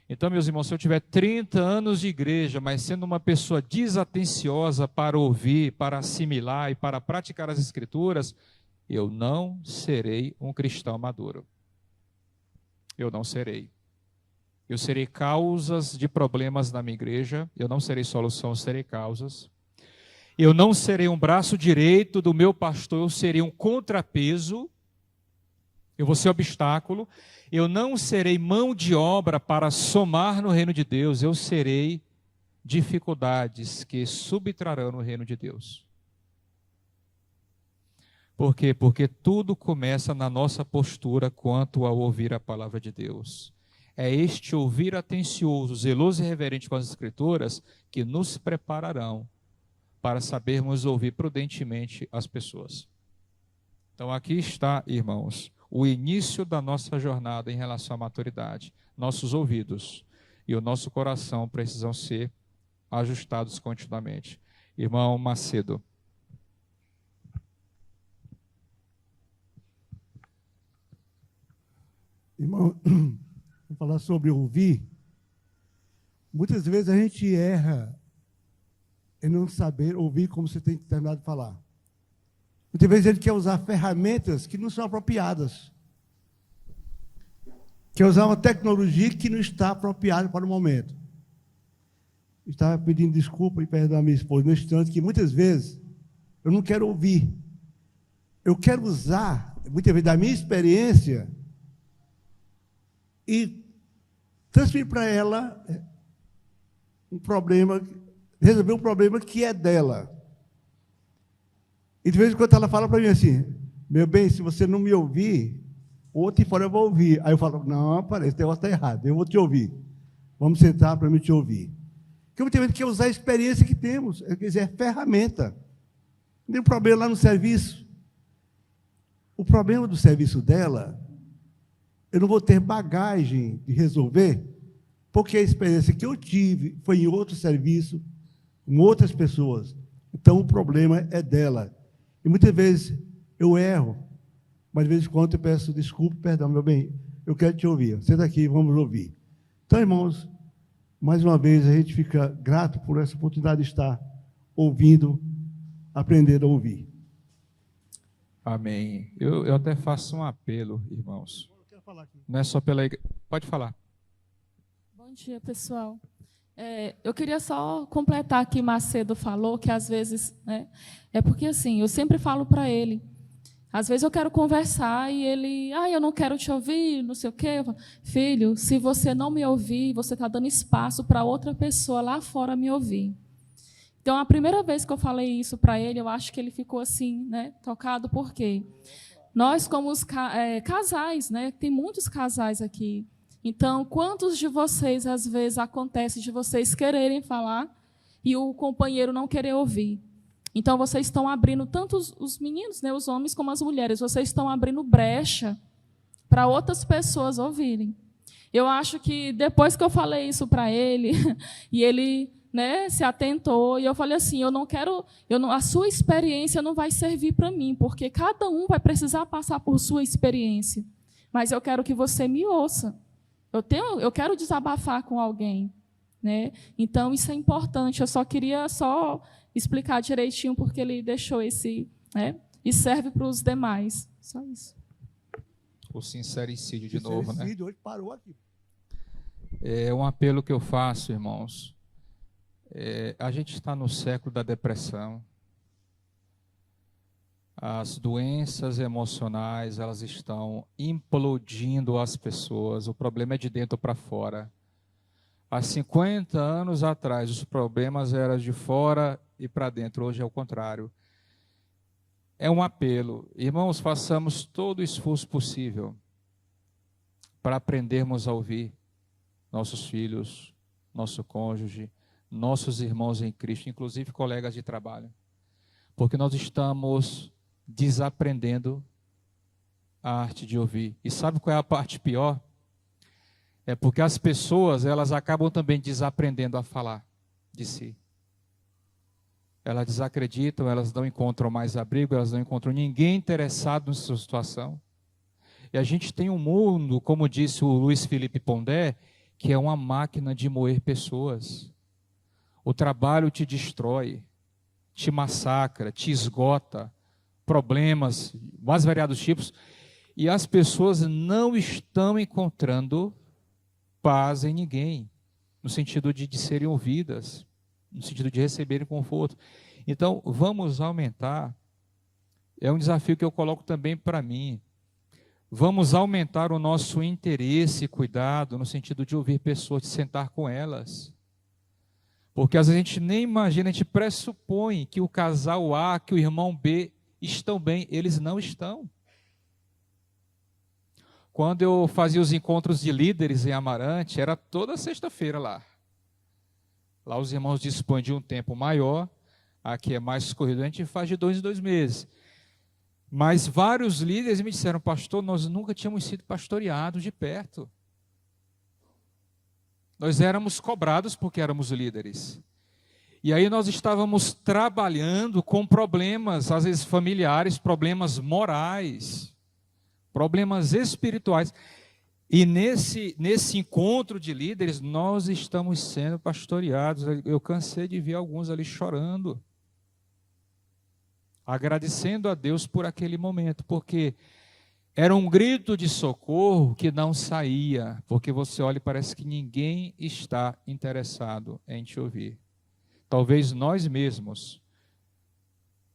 Então, meus irmãos, se eu tiver 30 anos de igreja, mas sendo uma pessoa desatenciosa para ouvir, para assimilar e para praticar as Escrituras, eu não serei um cristão maduro. Eu não serei. Eu serei causas de problemas na minha igreja, eu não serei solução, eu serei causas. Eu não serei um braço direito do meu pastor, eu serei um contrapeso. Eu vou ser obstáculo. Eu não serei mão de obra para somar no reino de Deus, eu serei dificuldades que subtrarão no reino de Deus. Por quê? Porque tudo começa na nossa postura quanto ao ouvir a palavra de Deus. É este ouvir atencioso, zeloso e reverente com as Escrituras que nos prepararão para sabermos ouvir prudentemente as pessoas. Então aqui está, irmãos, o início da nossa jornada em relação à maturidade. Nossos ouvidos e o nosso coração precisam ser ajustados continuamente. Irmão Macedo. Irmão, vou falar sobre ouvir. Muitas vezes a gente erra em não saber ouvir como você tem terminado de falar. Muitas vezes a gente quer usar ferramentas que não são apropriadas. Quer usar uma tecnologia que não está apropriada para o momento. Estava pedindo desculpa e perdão à minha esposa no instante que muitas vezes eu não quero ouvir. Eu quero usar, muitas vezes, da minha experiência e transferir para ela um problema, resolver um problema que é dela. E de vez em quando ela fala para mim assim, meu bem, se você não me ouvir, outro fora eu vou ouvir. Aí eu falo, não, parece, esse negócio está errado, eu vou te ouvir. Vamos sentar para mim te ouvir. Porque muitas vezes quer usar a experiência que temos, quer dizer, é ferramenta. Não tem problema lá no serviço. O problema do serviço dela, eu não vou ter bagagem de resolver, porque a experiência que eu tive foi em outro serviço, com outras pessoas. Então o problema é dela. E muitas vezes eu erro, mas de vez em quando eu peço desculpa, perdão, meu bem, eu quero te ouvir. Senta aqui, vamos ouvir. Então, irmãos, mais uma vez a gente fica grato por essa oportunidade de estar ouvindo, aprendendo a ouvir. Amém. Eu até faço um apelo, irmãos. Não é só pela igreja. Pode falar. Bom dia, pessoal. Eu queria só completar que Macedo falou, que às vezes, né, é porque assim, eu sempre falo para ele, às vezes eu quero conversar e ele, eu não quero te ouvir, não sei o quê. Eu falo, filho, se você não me ouvir, você está dando espaço para outra pessoa lá fora me ouvir. Então, a primeira vez que eu falei isso para ele, eu acho que ele ficou assim, né, tocado, por quê? Nós, como os casais, né, tem muitos casais aqui. Então, quantos de vocês, às vezes, acontece de vocês quererem falar e o companheiro não querer ouvir? Então, vocês estão abrindo, tanto os meninos, né, os homens, como as mulheres, vocês estão abrindo brecha para outras pessoas ouvirem. Eu acho que, depois que eu falei isso para ele, e ele, né, se atentou, e eu falei assim, a sua experiência não vai servir para mim, porque cada um vai precisar passar por sua experiência. Mas eu quero que você me ouça. Eu quero desabafar com alguém, né? Então, isso é importante. Eu só queria explicar direitinho porque ele deixou esse, né? E serve para os demais. Só isso. O sincericídio de novo, né? Hoje parou aqui. É um apelo que eu faço, irmãos. A gente está no século da depressão. As doenças emocionais, elas estão implodindo as pessoas. O problema é de dentro para fora. Há 50 anos atrás, os problemas eram de fora e para dentro. Hoje é o contrário. É um apelo. Irmãos, façamos todo o esforço possível para aprendermos a ouvir nossos filhos, nosso cônjuge, nossos irmãos em Cristo, inclusive colegas de trabalho. Porque nós estamos desaprendendo a arte de ouvir. E sabe qual é a parte pior? É porque as pessoas, elas acabam também desaprendendo a falar. de si. Elas desacreditam, elas não encontram mais abrigo, elas não encontram ninguém interessado na sua situação. E a gente tem um mundo, como disse o Luiz Felipe Pondé, que é uma máquina de moer pessoas. O trabalho te destrói, te massacra, te esgota, problemas, mais variados tipos, e as pessoas não estão encontrando paz em ninguém, no sentido de serem ouvidas, no sentido de receberem conforto. Então, vamos aumentar, é um desafio que eu coloco também para mim, vamos aumentar o nosso interesse e cuidado, no sentido de ouvir pessoas, de sentar com elas. Porque às vezes a gente nem imagina, a gente pressupõe que o casal A, que o irmão B estão bem, eles não estão. Quando eu fazia os encontros de líderes em Amarante, era toda sexta-feira lá. Lá os irmãos dispõem de um tempo maior, aqui é mais corrido, a gente faz de 2 em 2 meses. Mas vários líderes me disseram, pastor, nós nunca tínhamos sido pastoreados de perto. Nós éramos cobrados porque éramos líderes. E aí nós estávamos trabalhando com problemas, às vezes familiares, problemas morais, problemas espirituais. E nesse encontro de líderes, nós estamos sendo pastoreados. Eu cansei de ver alguns ali chorando, agradecendo a Deus por aquele momento, porque era um grito de socorro que não saía, porque você olha e parece que ninguém está interessado em te ouvir. Talvez nós mesmos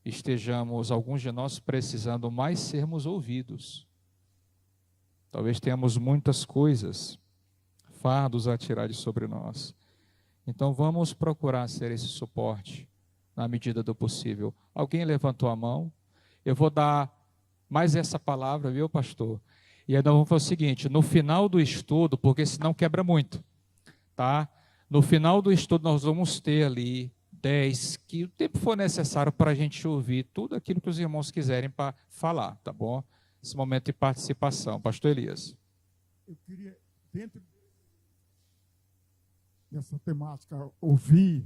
estejamos, alguns de nós, precisando mais sermos ouvidos. Talvez tenhamos muitas coisas, fardos a tirar de sobre nós. Então vamos procurar ser esse suporte na medida do possível. Alguém levantou a mão? Eu vou dar mais essa palavra, viu, pastor? E aí nós vamos fazer o seguinte, no final do estudo, porque senão quebra muito, tá? No final do estudo nós vamos ter ali 10, que o tempo for necessário para a gente ouvir tudo aquilo que os irmãos quiserem para falar, tá bom? Esse momento de participação. Pastor Elias. Eu queria, dentro dessa temática, ouvir,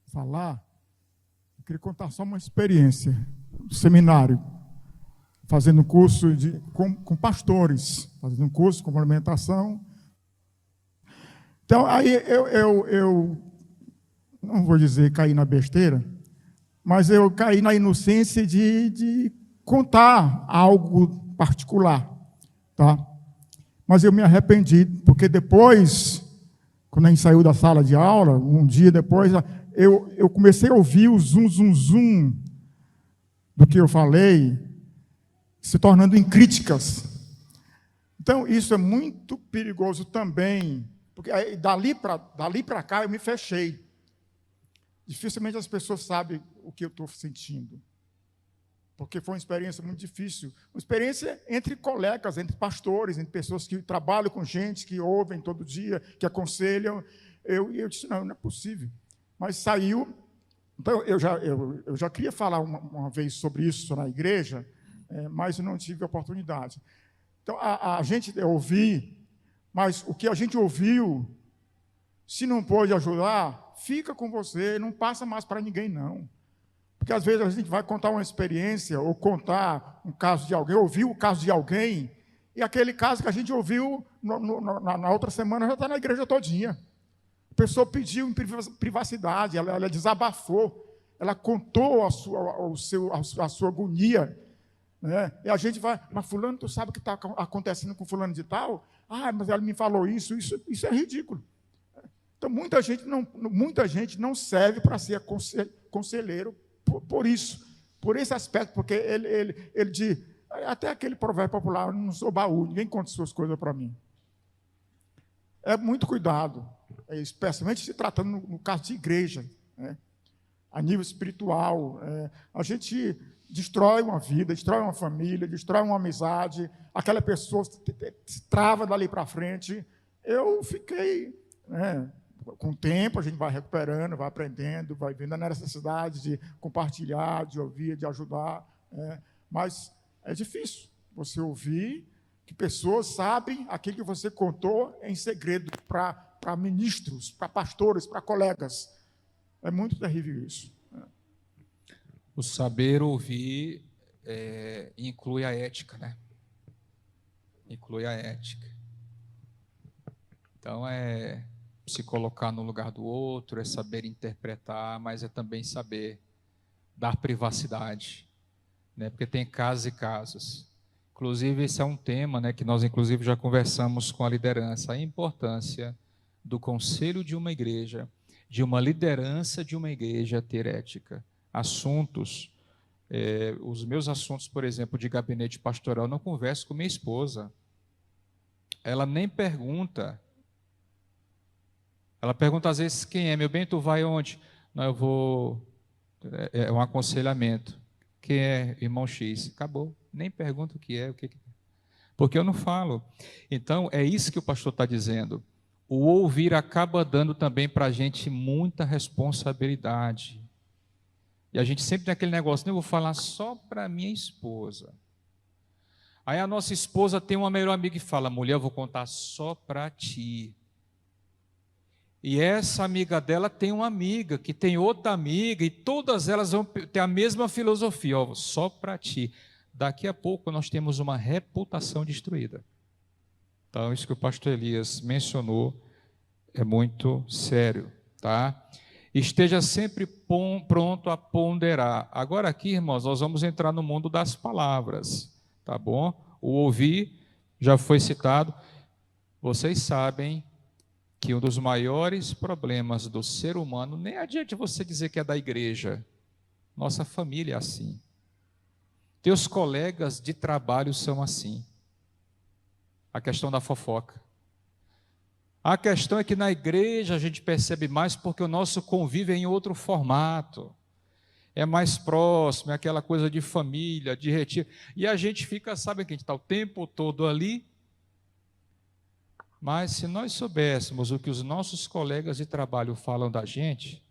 falar, eu queria contar só uma experiência do seminário, fazendo curso com pastores, fazendo um curso de complementação. Então, aí eu não vou dizer caí na besteira, mas eu caí na inocência de contar algo particular, tá? Mas eu me arrependi, porque depois, quando a gente saiu da sala de aula, um dia depois, eu comecei a ouvir o zum, zum, zum do que eu falei, se tornando em críticas. Então, isso é muito perigoso também, porque aí, dali para cá eu me fechei. Dificilmente as pessoas sabem o que eu estou sentindo, porque foi uma experiência muito difícil, uma experiência entre colegas, entre pastores, entre pessoas que trabalham com gente, que ouvem todo dia, que aconselham. Eu disse, não é possível. Mas saiu. Então, eu já queria falar uma vez sobre isso na igreja, mas eu não tive a oportunidade. Então, a gente ouvir, mas o que a gente ouviu, se não pode ajudar, fica com você, não passa mais para ninguém, não. Porque, às vezes, a gente vai contar uma experiência, ou contar um caso de alguém, ouvir o caso de alguém, e aquele caso que a gente ouviu na outra semana já está na igreja todinha. A pessoa pediu em privacidade, ela desabafou, ela contou a sua agonia, né? E a gente vai, mas fulano, tu sabe o que está acontecendo com fulano de tal? Ah, mas ela me falou isso é ridículo. Então, muita gente não serve para ser conselheiro por isso, por esse aspecto, porque ele diz, até aquele provérbio popular, eu não sou baú, ninguém conta suas coisas para mim. É muito cuidado, especialmente se tratando no caso de igreja, né? A nível espiritual, a gente destrói uma vida, destrói uma família, destrói uma amizade, aquela pessoa se trava dali para frente. Eu fiquei, né, com o tempo a gente vai recuperando, vai aprendendo, vai vendo a necessidade de compartilhar, de ouvir, de ajudar, mas é difícil você ouvir que pessoas sabem aquilo que você contou em segredo para ministros, para pastores, para colegas. É muito terrível isso. O saber ouvir inclui a ética, né? Inclui a ética. Então, é se colocar no lugar do outro, é saber interpretar, mas é também saber dar privacidade, né? Porque tem casos e casos. Inclusive, esse é um tema, né, que nós, inclusive, já conversamos com a liderança, a importância do conselho de uma igreja, de uma liderança de uma igreja ter ética. Assuntos, os meus assuntos, por exemplo, de gabinete pastoral, eu não converso com minha esposa. Ela nem pergunta. Ela pergunta às vezes, quem é? Meu bem, tu vai onde? Não, eu vou... É um aconselhamento. Quem é irmão X? Acabou. Nem pergunta o que é, porque eu não falo. Então, é isso que o pastor está dizendo. O ouvir acaba dando também para a gente muita responsabilidade. E a gente sempre tem aquele negócio, não, eu vou falar só para minha esposa. Aí a nossa esposa tem uma melhor amiga e fala, mulher, eu vou contar só para ti. E essa amiga dela tem uma amiga, que tem outra amiga, e todas elas vão ter a mesma filosofia, ó, só para ti. Daqui a pouco nós temos uma reputação destruída. Então, isso que o pastor Elias mencionou é muito sério, tá? Esteja sempre pronto a ponderar. Agora aqui, irmãos, nós vamos entrar no mundo das palavras, tá bom? O ouvir já foi citado. Vocês sabem que um dos maiores problemas do ser humano, nem adianta você dizer que é da igreja, nossa família é assim. Teus colegas de trabalho são assim. A questão da fofoca. A questão é que na igreja a gente percebe mais porque o nosso convívio é em outro formato. É mais próximo, é aquela coisa de família, de retiro. E a gente fica, sabe que a gente está o tempo todo ali. Mas se nós soubéssemos o que os nossos colegas de trabalho falam da gente,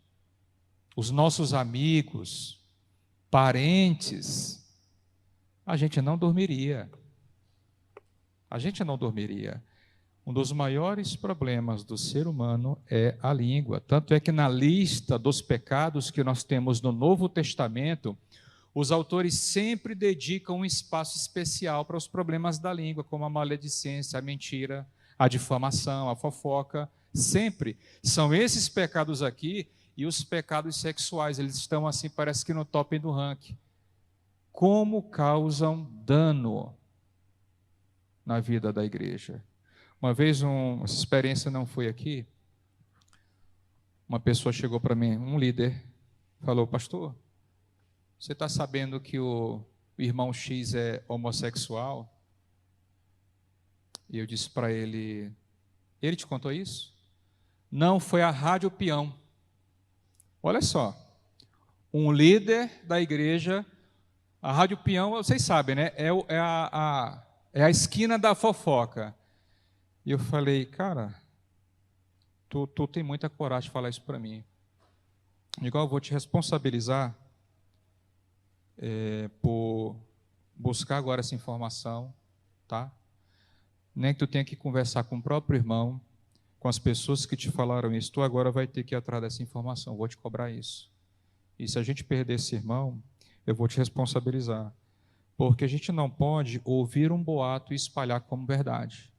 os nossos amigos, parentes, a gente não dormiria. A gente não dormiria. Um dos maiores problemas do ser humano é a língua. Tanto é que na lista dos pecados que nós temos no Novo Testamento, os autores sempre dedicam um espaço especial para os problemas da língua, como a maledicência, a mentira, a difamação, a fofoca. Sempre são esses pecados aqui e os pecados sexuais. Eles estão assim, parece que no top do ranking. Como causam dano na vida da igreja. Uma vez, essa experiência não foi aqui, uma pessoa chegou para mim, um líder, falou, pastor, você está sabendo que o irmão X é homossexual? E eu disse para ele te contou isso? Não, foi a Rádio Peão. Olha só, um líder da igreja, a Rádio Peão, vocês sabem, né? É a esquina da fofoca. E eu falei, cara, tu tem muita coragem de falar isso para mim. Igual eu vou te responsabilizar por buscar agora essa informação, tá? Nem que tu tenha que conversar com o próprio irmão, com as pessoas que te falaram isso, tu agora vai ter que ir atrás dessa informação, eu vou te cobrar isso. E se a gente perder esse irmão, eu vou te responsabilizar. Porque a gente não pode ouvir um boato e espalhar como verdade.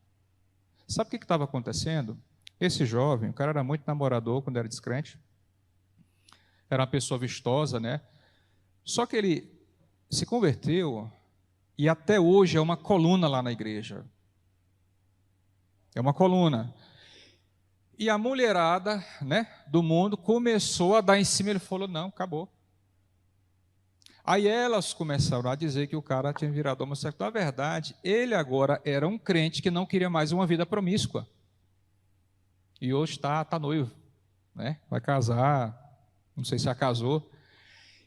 Sabe o que estava acontecendo? Esse jovem, o cara era muito namorador quando era descrente, era uma pessoa vistosa, né? Só que ele se converteu e até hoje é uma coluna lá na igreja. É uma coluna. E a mulherada, né, do mundo começou a dar em cima, ele falou, não, acabou. Aí elas começaram a dizer que o cara tinha virado homossexual. Na verdade, ele agora era um crente que não queria mais uma vida promíscua. E hoje está noivo, né? Vai casar, não sei se já casou.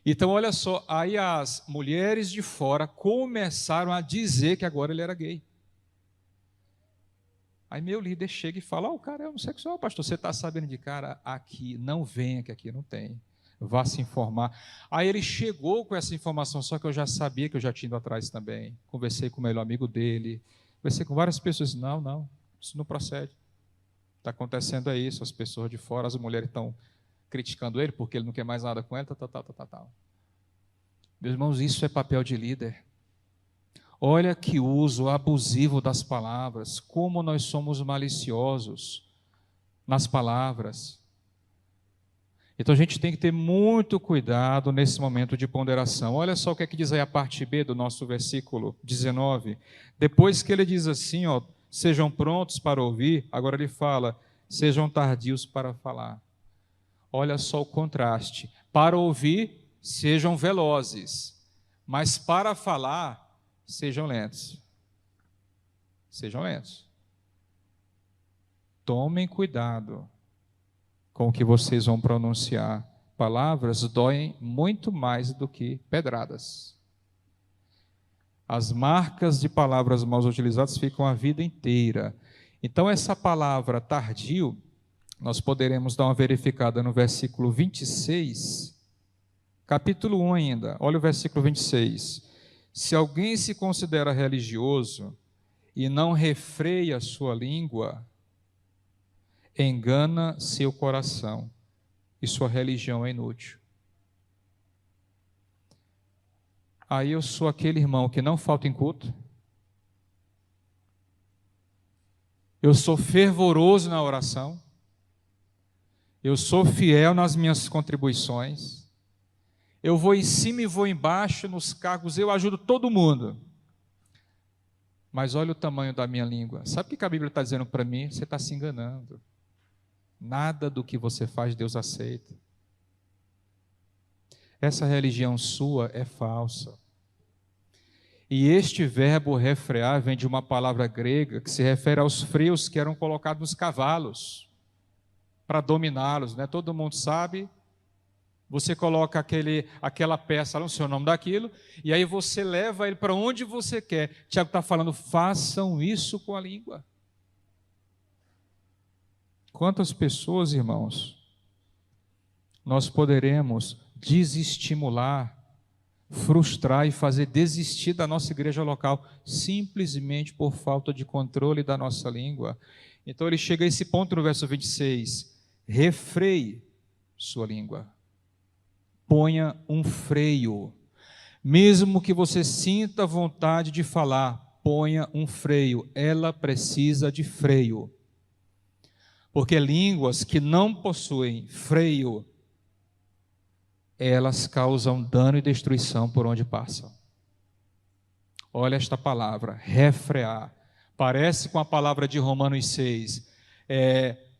Então, olha só, aí as mulheres de fora começaram a dizer que agora ele era gay. Aí meu líder chega e fala, o cara é homossexual, pastor, você está sabendo de cara? Aqui, não venha, que aqui não tem. Vá se informar. Aí ele chegou com essa informação, só que eu já sabia que eu já tinha ido atrás também. Conversei com o melhor amigo dele, conversei com várias pessoas. Não, isso não procede. Está acontecendo isso, as pessoas de fora, as mulheres estão criticando ele porque ele não quer mais nada com ela, tal. Meus irmãos, isso é papel de líder. Olha que uso abusivo das palavras, como nós somos maliciosos nas palavras. Então a gente tem que ter muito cuidado nesse momento de ponderação. Olha só o que é que diz aí a parte B do nosso versículo 19. Depois que ele diz assim, ó, sejam prontos para ouvir, agora ele fala, sejam tardios para falar. Olha só o contraste. Para ouvir, sejam velozes, mas para falar, sejam lentos. Sejam lentos. Tomem cuidado com o que vocês vão pronunciar. Palavras doem muito mais do que pedradas. As marcas de palavras mal utilizadas ficam a vida inteira. Então, essa palavra tardio, nós poderemos dar uma verificada no versículo 26, capítulo 1 ainda. Olha o versículo 26. Se alguém se considera religioso e não refreia a sua língua, engana seu coração e sua religião é inútil. Aí eu sou aquele irmão que não falta em culto, eu sou fervoroso na oração, eu sou fiel nas minhas contribuições, eu vou em cima e vou embaixo nos cargos, eu ajudo todo mundo. Mas olha o tamanho da minha língua. Sabe o que a Bíblia está dizendo para mim? Você está se enganando. Nada do que você faz Deus aceita. Essa religião sua é falsa. E este verbo refrear vem de uma palavra grega que se refere aos freios que eram colocados nos cavalos para dominá-los, né? Todo mundo sabe. Você coloca aquela peça, não sei o nome daquilo, e aí você leva ele para onde você quer. Tiago está falando, façam isso com a língua. Quantas pessoas, irmãos, nós poderemos desestimular, frustrar e fazer desistir da nossa igreja local, simplesmente por falta de controle da nossa língua? Então ele chega a esse ponto no verso 26, refreie sua língua, ponha um freio, mesmo que você sinta vontade de falar, ponha um freio, ela precisa de freio. Porque línguas que não possuem freio, elas causam dano e destruição por onde passam. Olha esta palavra, refrear. Parece com a palavra de Romanos 6.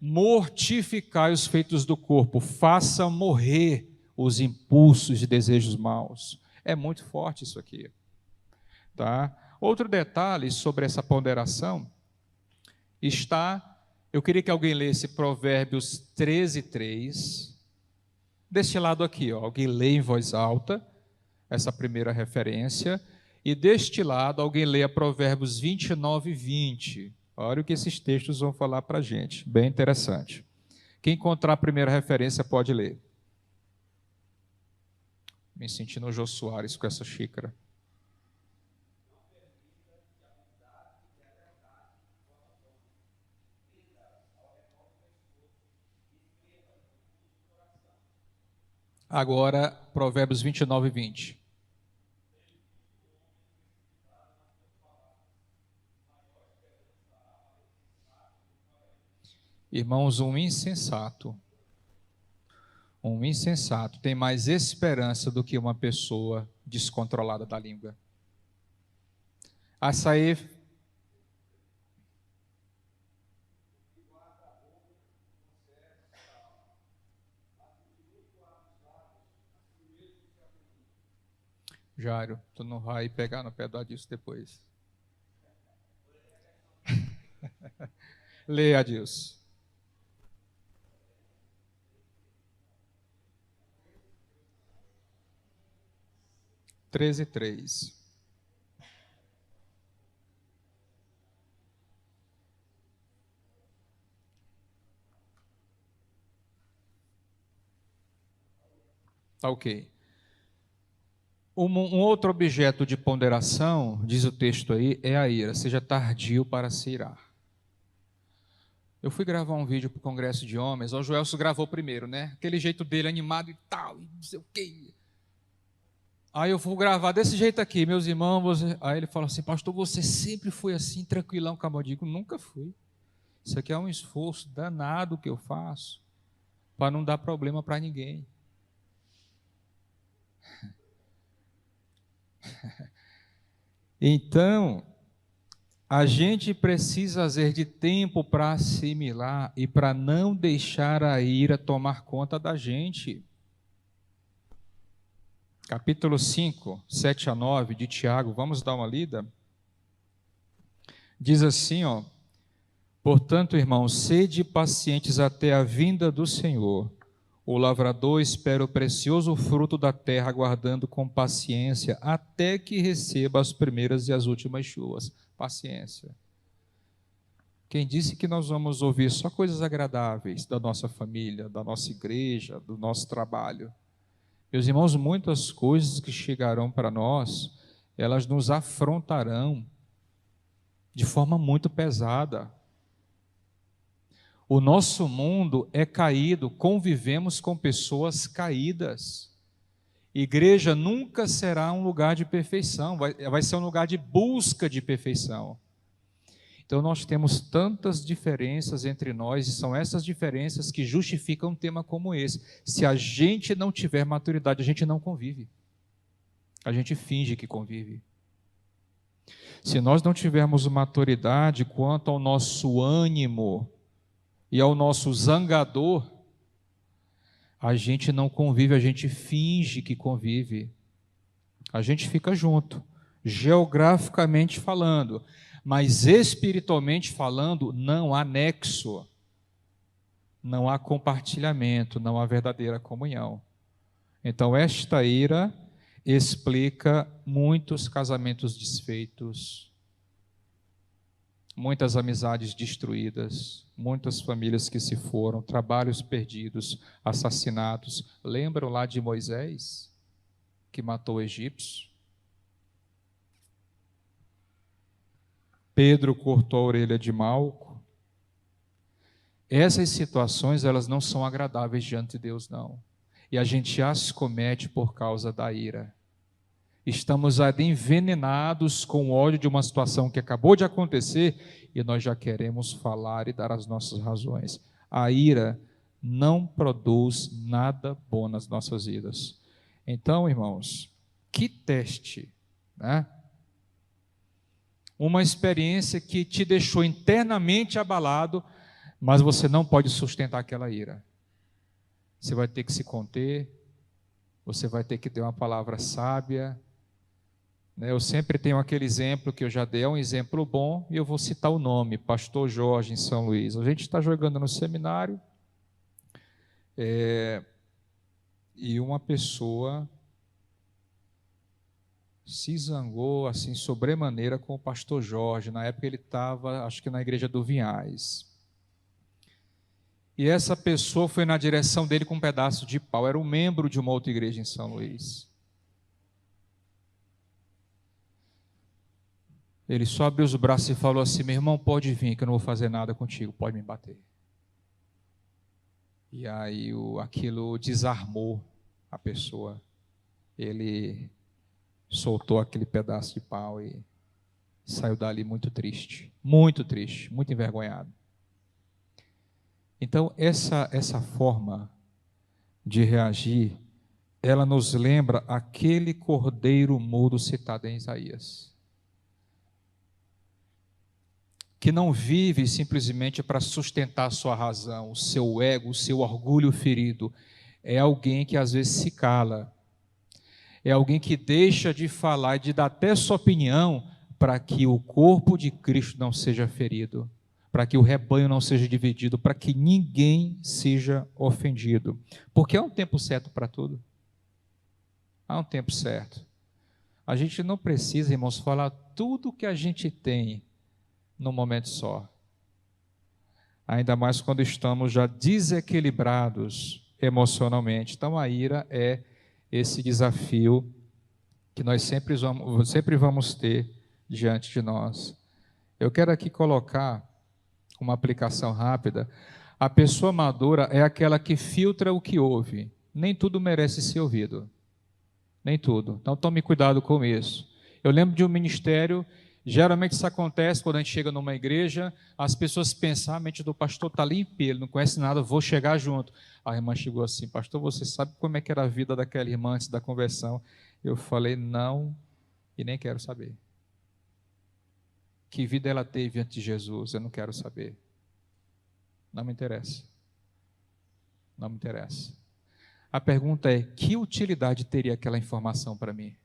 Mortificai os feitos do corpo, faça morrer os impulsos e desejos maus. É muito forte isso aqui. Tá? Outro detalhe sobre essa ponderação está... Eu queria que alguém lesse Provérbios 13:3. Deste lado aqui, ó, alguém lê em voz alta essa primeira referência. E deste lado, alguém leia Provérbios 29:20. Olha o que esses textos vão falar para a gente. Bem interessante. Quem encontrar a primeira referência pode ler. Me sentindo o Jô Soares com essa xícara. Agora, Provérbios 29:20. Irmãos, um insensato tem mais esperança do que uma pessoa descontrolada da língua. Açaí. Jairo, tu não vai pegar no pé disso depois. Leia, Adilson. Treze, 3. Tá ok. Um outro objeto de ponderação, diz o texto aí, é a ira. Seja tardio para se irar. Eu fui gravar um vídeo para o Congresso de Homens, o Joelso gravou primeiro, né? Aquele jeito dele animado e tal, e não sei o quê. Aí eu vou gravar desse jeito aqui, meus irmãos. Aí ele fala assim: pastor, você sempre foi assim, tranquilão, calma. Eu digo: nunca fui. Isso aqui é um esforço danado que eu faço para não dar problema para ninguém. Então, a gente precisa, às vezes, de tempo para assimilar e para não deixar a ira tomar conta da gente. Capítulo 5, 7 a 9 de Tiago, vamos dar uma lida? Diz assim, ó: portanto, irmãos, sede pacientes até a vinda do Senhor. O lavrador espera o precioso fruto da terra, aguardando com paciência até que receba as primeiras e as últimas chuvas. Paciência. Quem disse que nós vamos ouvir só coisas agradáveis da nossa família, da nossa igreja, do nosso trabalho? Meus irmãos, muitas coisas que chegarão para nós, elas nos afrontarão de forma muito pesada. O nosso mundo é caído, convivemos com pessoas caídas. Igreja nunca será um lugar de perfeição, vai ser um lugar de busca de perfeição. Então nós temos tantas diferenças entre nós, e são essas diferenças que justificam um tema como esse. Se a gente não tiver maturidade, a gente não convive. A gente finge que convive. Se nós não tivermos maturidade quanto ao nosso ânimo e ao nosso zangador, a gente não convive, a gente finge que convive. A gente fica junto, geograficamente falando, mas espiritualmente falando, não há nexo, não há compartilhamento, não há verdadeira comunhão. Então, esta ira explica muitos casamentos desfeitos, muitas amizades destruídas, muitas famílias que se foram, trabalhos perdidos, assassinatos. Lembram lá de Moisés, que matou o egípcio? Pedro cortou a orelha de Malco. Essas situações, elas não são agradáveis diante de Deus, não. E a gente as comete por causa da ira. Estamos envenenados com o ódio de uma situação que acabou de acontecer e nós já queremos falar e dar as nossas razões. A ira não produz nada bom nas nossas vidas. Então, irmãos, que teste, né? Uma experiência que te deixou internamente abalado, mas você não pode sustentar aquela ira. Você vai ter que se conter, você vai ter que ter uma palavra sábia. Eu sempre tenho aquele exemplo que eu já dei, é um exemplo bom, e eu vou citar o nome, Pastor Jorge, em São Luís. A gente está jogando no seminário, e uma pessoa se zangou assim sobremaneira com o pastor Jorge. Na época ele estava, acho que na igreja do Vinhais. E essa pessoa foi na direção dele com um pedaço de pau. Era um membro de uma outra igreja em São Luís. Ele só abriu os braços e falou assim: meu irmão, pode vir que eu não vou fazer nada contigo, pode me bater. E aí aquilo desarmou a pessoa. Ele soltou aquele pedaço de pau e saiu dali muito triste, muito envergonhado. Então, essa forma de reagir, ela nos lembra aquele cordeiro mudo citado em Isaías, que não vive simplesmente para sustentar a sua razão, o seu ego, o seu orgulho ferido. É alguém que às vezes se cala, é alguém que deixa de falar e de dar até sua opinião para que o corpo de Cristo não seja ferido, para que o rebanho não seja dividido, para que ninguém seja ofendido. Porque há um tempo certo para tudo. Há um tempo certo. A gente não precisa, irmãos, falar tudo que a gente tem num momento só. Ainda mais quando estamos já desequilibrados emocionalmente. Então a ira é esse desafio que nós sempre vamos ter diante de nós. Eu quero aqui colocar uma aplicação rápida, a pessoa madura é aquela que filtra o que ouve. Nem tudo merece ser ouvido. Nem tudo. Então tome cuidado com isso. Eu lembro de um ministério, geralmente isso acontece quando a gente chega numa igreja, as pessoas pensam, a mente do pastor está limpa, ele não conhece nada, vou chegar junto. A irmã chegou assim, pastor, você sabe como é que era a vida daquela irmã antes da conversão? Eu falei, não, e nem quero saber. Que vida ela teve antes de Jesus, eu não quero saber. Não me interessa. Não me interessa. A pergunta é, que utilidade teria aquela informação para mim?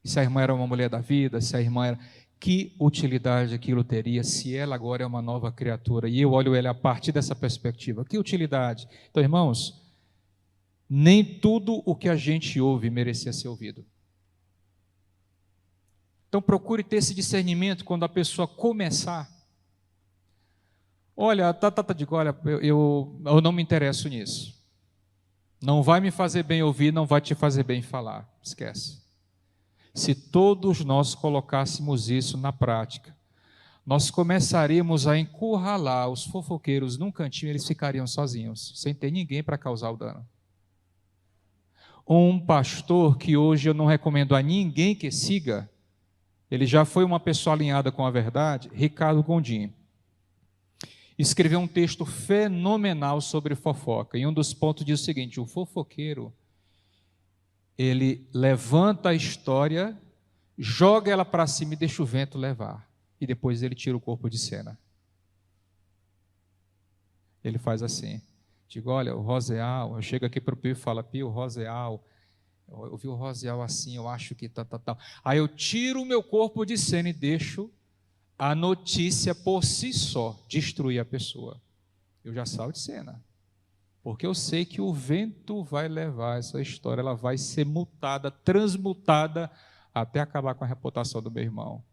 Se a irmã era uma mulher da vida, se a irmã era... Que utilidade aquilo teria se ela agora é uma nova criatura? E eu olho ela a partir dessa perspectiva. Que utilidade? Então, irmãos, nem tudo o que a gente ouve merecia ser ouvido. Então, procure ter esse discernimento quando a pessoa começar. Olha, digo, olha, eu não me interesso nisso. Não vai me fazer bem ouvir, não vai te fazer bem falar. Esquece. Se todos nós colocássemos isso na prática, nós começaríamos a encurralar os fofoqueiros num cantinho, eles ficariam sozinhos, sem ter ninguém para causar o dano. Um pastor que hoje eu não recomendo a ninguém que siga, ele já foi uma pessoa alinhada com a verdade, Ricardo Gondim. Escreveu um texto fenomenal sobre fofoca. E um dos pontos diz o seguinte: o fofoqueiro, ele levanta a história, joga ela para cima e deixa o vento levar. E depois ele tira o corpo de cena. Ele faz assim. Digo, olha, o Roseal, eu chego aqui para o Pio e falo, Pio, o Roseal, eu vi o Roseal assim, eu acho que tal. Aí eu tiro o meu corpo de cena e deixo a notícia por si só destruir a pessoa. Eu já saio de cena. Porque eu sei que o vento vai levar essa história, ela vai ser mutada, transmutada, até acabar com a reputação do meu irmão.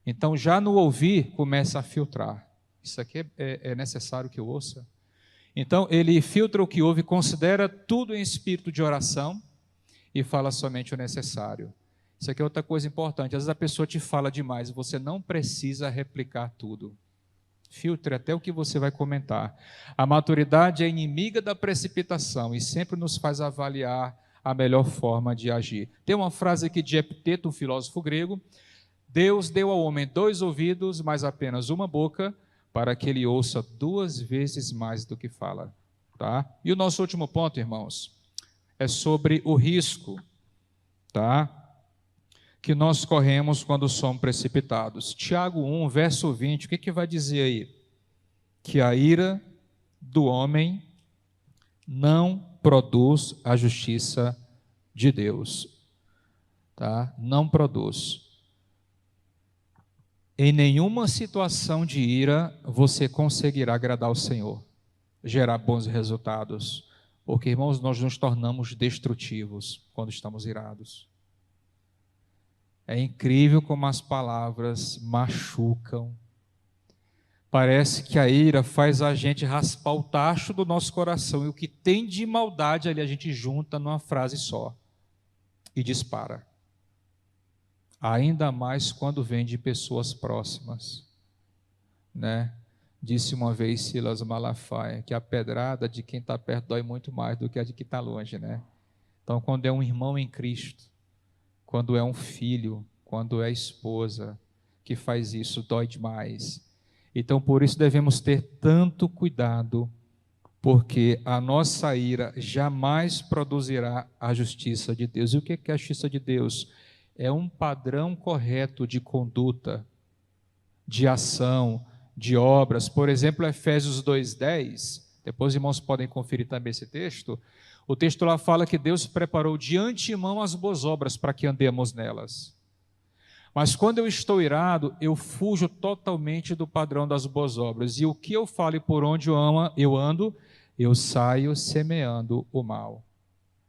Então, já no ouvir, começa a filtrar. Isso aqui é necessário que eu ouça. Então, ele filtra o que ouve, considera tudo em espírito de oração e fala somente o necessário. Isso aqui é outra coisa importante. Às vezes a pessoa te fala demais, você não precisa replicar tudo. Filtre até o que você vai comentar. A maturidade é inimiga da precipitação e sempre nos faz avaliar a melhor forma de agir. Tem uma frase aqui de Epiteto, um filósofo grego: Deus deu ao homem 2 ouvidos, mas apenas uma boca, para que ele ouça 2 vezes mais do que fala. Tá? E o nosso último ponto, irmãos, é sobre o risco, tá? Que nós corremos quando somos precipitados. Tiago 1, verso 20, o que vai dizer aí? Que a ira do homem não produz a justiça de Deus. Tá? Não produz. Em nenhuma situação de ira você conseguirá agradar o Senhor, gerar bons resultados, porque, irmãos, nós nos tornamos destrutivos quando estamos irados. É incrível como as palavras machucam. Parece que a ira faz a gente raspar o tacho do nosso coração, e o que tem de maldade ali a gente junta numa frase só e dispara. Ainda mais quando vem de pessoas próximas, né? Disse uma vez Silas Malafaia que a pedrada de quem está perto dói muito mais do que a de quem está longe, né? Então, quando é um irmão em Cristo, quando é um filho, quando é esposa que faz isso, dói demais. Então, por isso devemos ter tanto cuidado, porque a nossa ira jamais produzirá a justiça de Deus. E o que é a justiça de Deus? É um padrão correto de conduta, de ação, de obras. Por exemplo, Efésios 2:10, depois os irmãos podem conferir também esse texto. O texto lá fala que Deus preparou de antemão as boas obras para que andemos nelas. Mas quando eu estou irado, eu fujo totalmente do padrão das boas obras. E o que eu falo e por onde eu ando, eu saio semeando o mal.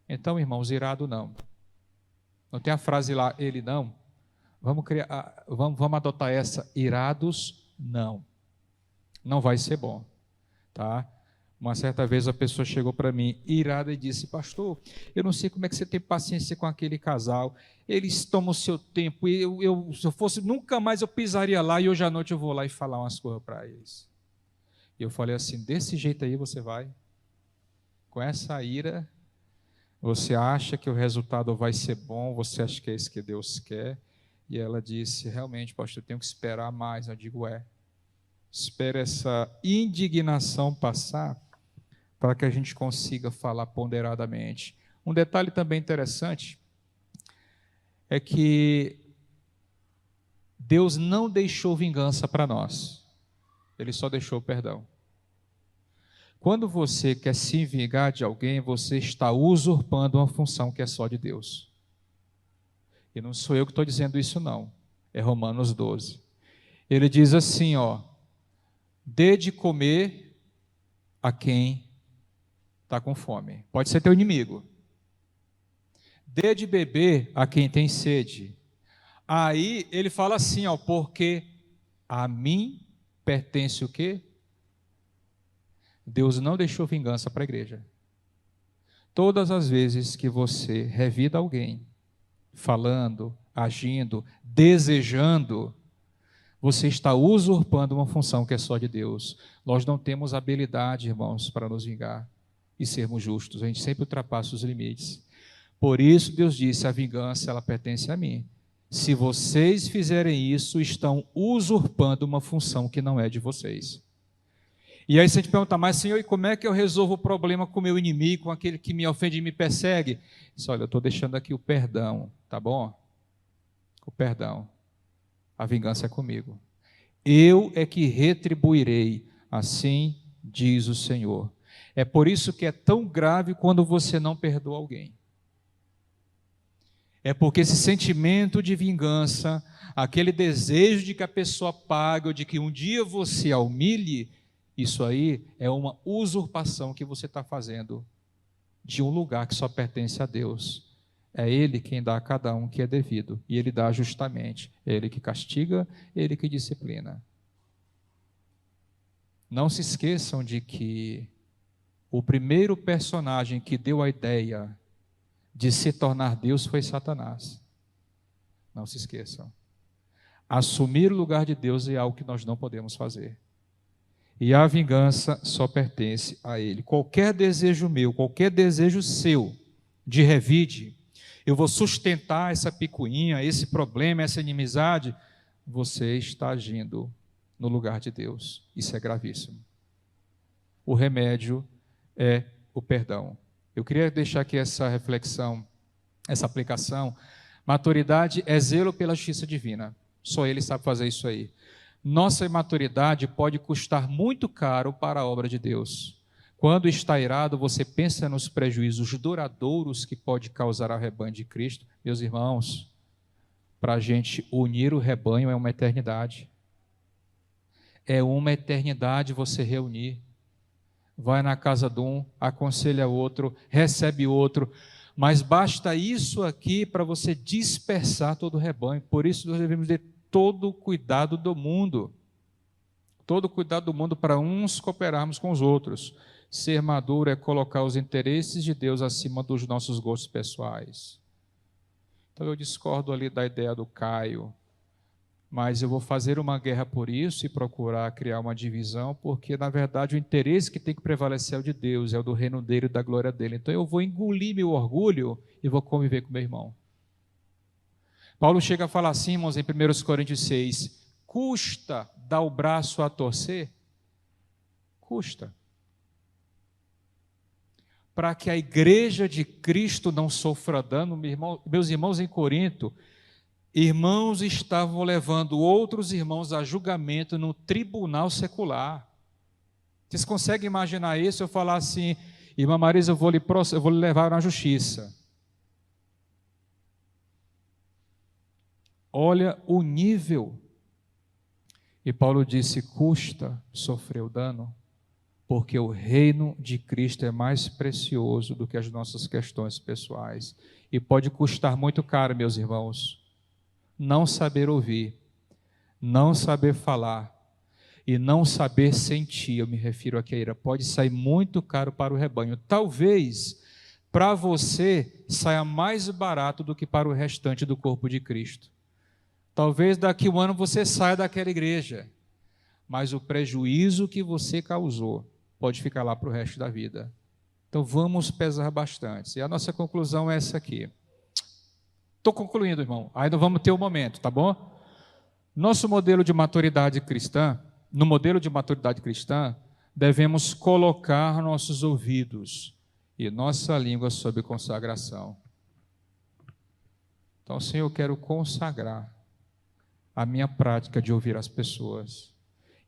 Então, irmãos, irado não. Não tem a frase lá, ele não? Vamos adotar essa, irados não. Não vai ser bom, tá? Uma certa vez a pessoa chegou para mim irada e disse: pastor, eu não sei como é que você tem paciência com aquele casal, eles tomam o seu tempo, se eu fosse, nunca mais eu pisaria lá, e hoje à noite eu vou lá e falar umas coisas para eles. E eu falei assim: desse jeito aí você vai? Com essa ira, você acha que o resultado vai ser bom, você acha que é isso que Deus quer? E ela disse: realmente, pastor, eu tenho que esperar mais. Eu digo: espere essa indignação passar, para que a gente consiga falar ponderadamente. Um detalhe também interessante é que Deus não deixou vingança para nós, Ele só deixou perdão. Quando você quer se vingar de alguém, você está usurpando uma função que é só de Deus. E não sou eu que estou dizendo isso não, é Romanos 12. Ele diz assim, dê de comer a quem está com fome. Pode ser teu inimigo. Dê de beber a quem tem sede. Aí ele fala assim, porque a mim pertence o quê? Deus não deixou vingança para a igreja. Todas as vezes que você revida alguém, falando, agindo, desejando, você está usurpando uma função que é só de Deus. Nós não temos habilidade, irmãos, para nos vingar e sermos justos. A gente sempre ultrapassa os limites. Por isso Deus disse: a vingança, ela pertence a mim. Se vocês fizerem isso, estão usurpando uma função que não é de vocês. E aí você te pergunta: mas Senhor, e como é que eu resolvo o problema com o meu inimigo, com aquele que me ofende e me persegue? Diz: olha, eu estou deixando aqui o perdão, tá bom? O perdão. A vingança é comigo. Eu é que retribuirei, assim diz o Senhor. É por isso que é tão grave quando você não perdoa alguém. É porque esse sentimento de vingança, aquele desejo de que a pessoa pague, ou de que um dia você a humilhe, isso aí é uma usurpação que você está fazendo de um lugar que só pertence a Deus. É Ele quem dá a cada um que é devido, e Ele dá justamente. É Ele que castiga, é Ele que disciplina. Não se esqueçam de que o primeiro personagem que deu a ideia de se tornar Deus foi Satanás. Não se esqueçam. Assumir o lugar de Deus é algo que nós não podemos fazer. E a vingança só pertence a Ele. Qualquer desejo meu, qualquer desejo seu de revide, eu vou sustentar essa picuinha, esse problema, essa inimizade, você está agindo no lugar de Deus. Isso é gravíssimo. O remédio é o perdão. Eu queria deixar aqui essa reflexão, essa aplicação. Maturidade é zelo pela justiça divina. Só Ele sabe fazer isso aí. Nossa imaturidade pode custar muito caro para a obra de Deus. Quando está irado, você pensa nos prejuízos duradouros que pode causar ao rebanho de Cristo. Meus irmãos, para a gente unir o rebanho é uma eternidade. É uma eternidade você reunir. Vai na casa de um, aconselha outro, recebe outro, mas basta isso aqui para você dispersar todo o rebanho. Por isso nós devemos ter todo o cuidado do mundo. Todo o cuidado do mundo para uns cooperarmos com os outros. Ser maduro é colocar os interesses de Deus acima dos nossos gostos pessoais. Então eu discordo ali da ideia do Caio, mas eu vou fazer uma guerra por isso e procurar criar uma divisão, porque na verdade o interesse que tem que prevalecer é o de Deus, é o do reino dele e da glória dele. Então eu vou engolir meu orgulho e vou conviver com meu irmão. Paulo chega a falar assim, irmãos, em 1 Coríntios 6, custa dar o braço a torcer? Custa. Para que a igreja de Cristo não sofra dano, meus irmãos em Corinto, irmãos estavam levando outros irmãos a julgamento no tribunal secular. Vocês conseguem imaginar isso? Eu falar assim: irmã Marisa, eu vou lhe levar na justiça. Olha o nível. E Paulo disse: custa sofrer o dano, porque o reino de Cristo é mais precioso do que as nossas questões pessoais. E pode custar muito caro, meus irmãos, não saber ouvir, não saber falar. e não saber sentir, eu me refiro a que a ira pode sair muito caro para o rebanho. Talvez para você saia mais barato do que para o restante do corpo de Cristo. Talvez daqui a um ano você saia daquela igreja, mas o prejuízo que você causou pode ficar lá para o resto da vida. Então vamos pesar bastante. E a nossa conclusão é essa aqui. Estou concluindo, irmão. Ainda vamos ter um momento, tá bom? Nosso modelo de maturidade cristã, no modelo de maturidade cristã, devemos colocar nossos ouvidos e nossa língua sob consagração. Então, Senhor, eu quero consagrar a minha prática de ouvir as pessoas.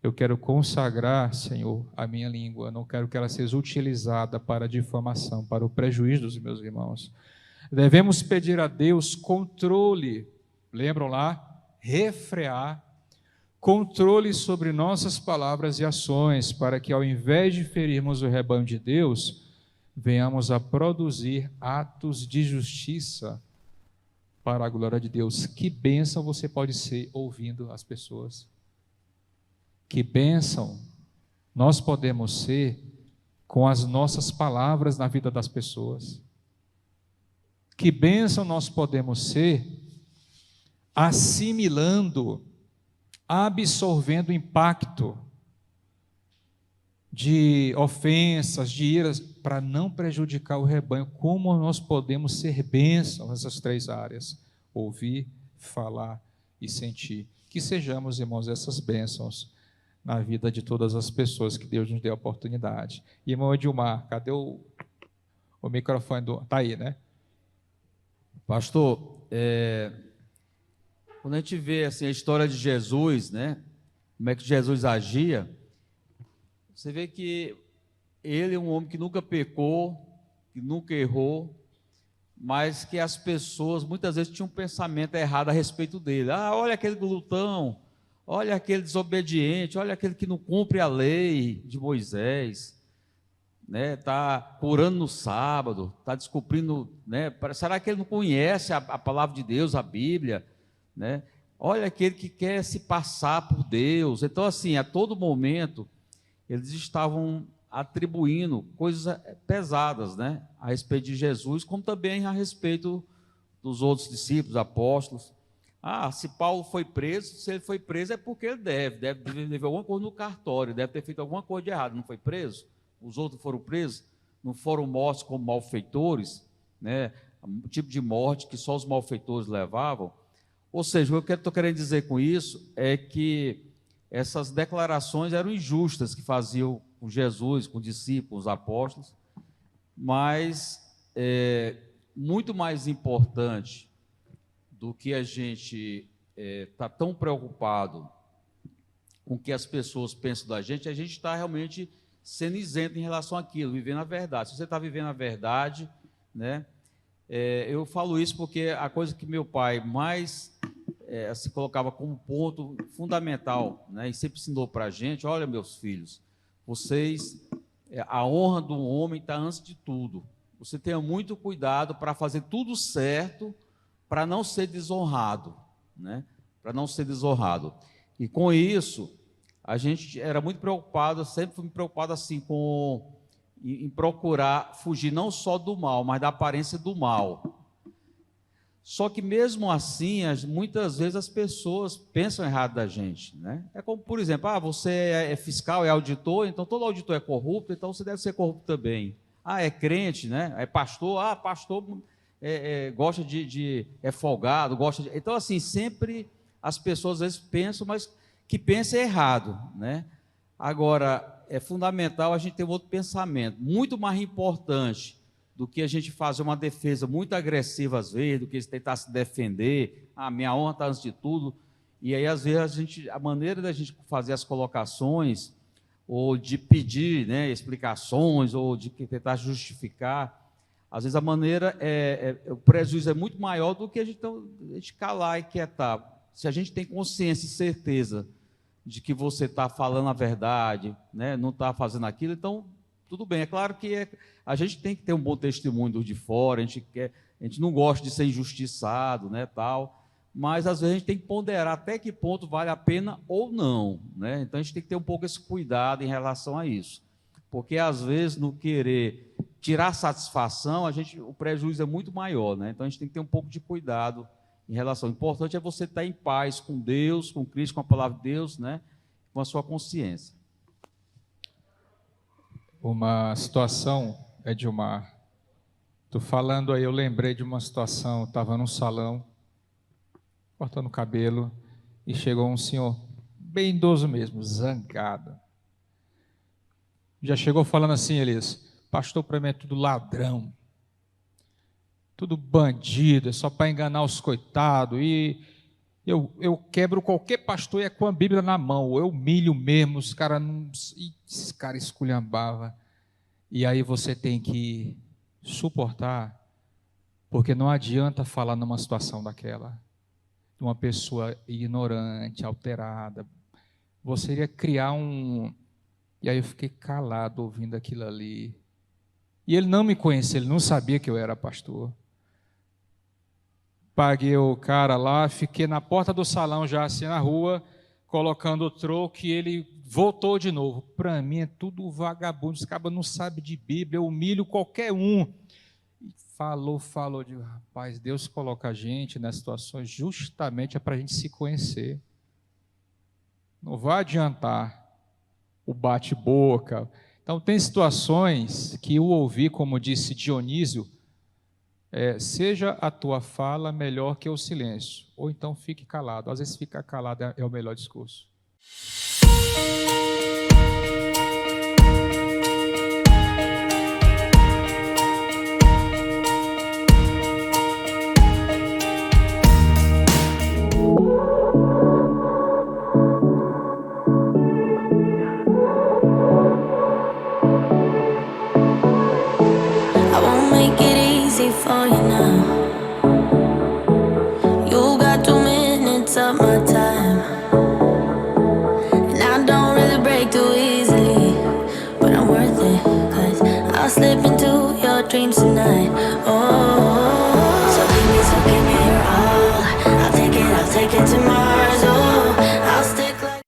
Eu quero consagrar, Senhor, a minha língua. Eu não quero que ela seja utilizada para difamação, para o prejuízo dos meus irmãos. Devemos pedir a Deus controle, lembram lá? Refrear, controle sobre nossas palavras e ações, para que ao invés de ferirmos o rebanho de Deus, venhamos a produzir atos de justiça para a glória de Deus. Que bênção você pode ser ouvindo as pessoas. Que bênção nós podemos ser com as nossas palavras na vida das pessoas. Que bênção nós podemos ser assimilando, absorvendo o impacto de ofensas, de iras, para não prejudicar o rebanho. Como nós podemos ser bênçãos nessas três áreas: ouvir, falar e sentir. Que sejamos, irmãos, essas bênçãos na vida de todas as pessoas que Deus nos deu a oportunidade. Irmão Edilmar, cadê o microfone? Está aí, né? Pastor, quando a gente vê assim, a história de Jesus, né, como é que Jesus agia, você vê que ele é um homem que nunca pecou, que nunca errou, mas que as pessoas muitas vezes tinham um pensamento errado a respeito dele. Ah, olha aquele glutão, olha aquele desobediente, olha aquele que não cumpre a lei de Moisés, né? Está curando no sábado, está descumprindo, né? Será que ele não conhece a palavra de Deus, a Bíblia, né? Olha aquele que quer se passar por Deus. Então, assim, a todo momento eles estavam atribuindo coisas pesadas, né, a respeito de Jesus, como também a respeito dos outros discípulos, apóstolos. Ah, se Paulo foi preso, se ele foi preso é porque ele deve alguma coisa no cartório, deve ter feito alguma coisa de errado, não foi preso? Os outros foram presos, não foram mortos como malfeitores, né, um tipo de morte que só os malfeitores levavam. Ou seja, o que eu estou querendo dizer com isso é que essas declarações eram injustas que faziam com Jesus, com os discípulos, os apóstolos, mas muito mais importante do que a gente está tão preocupado com o que as pessoas pensam da gente, a gente está realmente sendo isento em relação àquilo, vivendo a verdade. Se você está vivendo a verdade, né? Eu falo isso porque a coisa que meu pai mais se colocava como ponto fundamental, né, e sempre ensinou para a gente: olha, meus filhos, vocês, a honra do homem está antes de tudo. Você tenha muito cuidado para fazer tudo certo, para não ser desonrado, né? Para não ser desonrado. E com isso, a gente era muito preocupado, sempre fui preocupado assim em procurar fugir não só do mal, mas da aparência do mal. Só que mesmo assim, muitas vezes as pessoas pensam errado da gente, né? É como, por exemplo, você é fiscal, é auditor, então todo auditor é corrupto, então você deve ser corrupto também. É crente, né? É pastor, pastor gosta é folgado, gosta de... Então, assim, sempre as pessoas às vezes pensam, mas que pensam errado, né? Agora, é fundamental a gente ter um outro pensamento, muito mais importante do que a gente fazer uma defesa muito agressiva às vezes, do que tentar se defender. Minha honra está antes de tudo. E aí, às vezes, a maneira da gente fazer as colocações, ou de pedir, né, explicações, ou de tentar justificar, às vezes a maneira, o prejuízo é muito maior do que a gente calar e quietar. Se a gente tem consciência e certeza de que você está falando a verdade, né, não está fazendo aquilo, então tudo bem. É claro que a gente tem que ter um bom testemunho do de fora, a gente não gosta de ser injustiçado, né, tal, mas às vezes a gente tem que ponderar até que ponto vale a pena ou não, né? Então a gente tem que ter um pouco esse cuidado em relação a isso, porque às vezes no querer tirar satisfação, o prejuízo é muito maior, né? Então a gente tem que ter um pouco de cuidado em relação. O importante é você estar em paz com Deus, com Cristo, com a palavra de Deus, né? Com a sua consciência. Uma situação, Edilmar, tu falando aí, eu lembrei de uma situação, eu estava num salão, cortando o cabelo, e chegou um senhor, bem idoso mesmo, zangado. Já chegou falando assim, Elias, pastor, para mim é tudo ladrão, tudo bandido, é só para enganar os coitados, e eu quebro qualquer pastor e é com a Bíblia na mão, eu humilho mesmo, os caras esculhambavam. E aí você tem que suportar, porque não adianta falar numa situação daquela, de uma pessoa ignorante, alterada. Você iria criar E aí eu fiquei calado ouvindo aquilo ali. E ele não me conhecia, ele não sabia que eu era pastor. Paguei o cara lá, fiquei na porta do salão já assim na rua, colocando o troco, e ele voltou de novo. Para mim é tudo vagabundo, esse cara não sabe de Bíblia, eu humilho qualquer um. E falou, digo, rapaz, Deus coloca a gente nas situações justamente para a gente se conhecer. Não vai adiantar o bate-boca. Então tem situações que eu ouvi, como disse Dionísio, seja a tua fala melhor que o silêncio, ou então fique calado. Às vezes ficar calado é o melhor discurso. I won't make it easy for you now. You got 2 minutes of my time, and I don't really break too easily, but I'm worth it, 'cause I'll slip into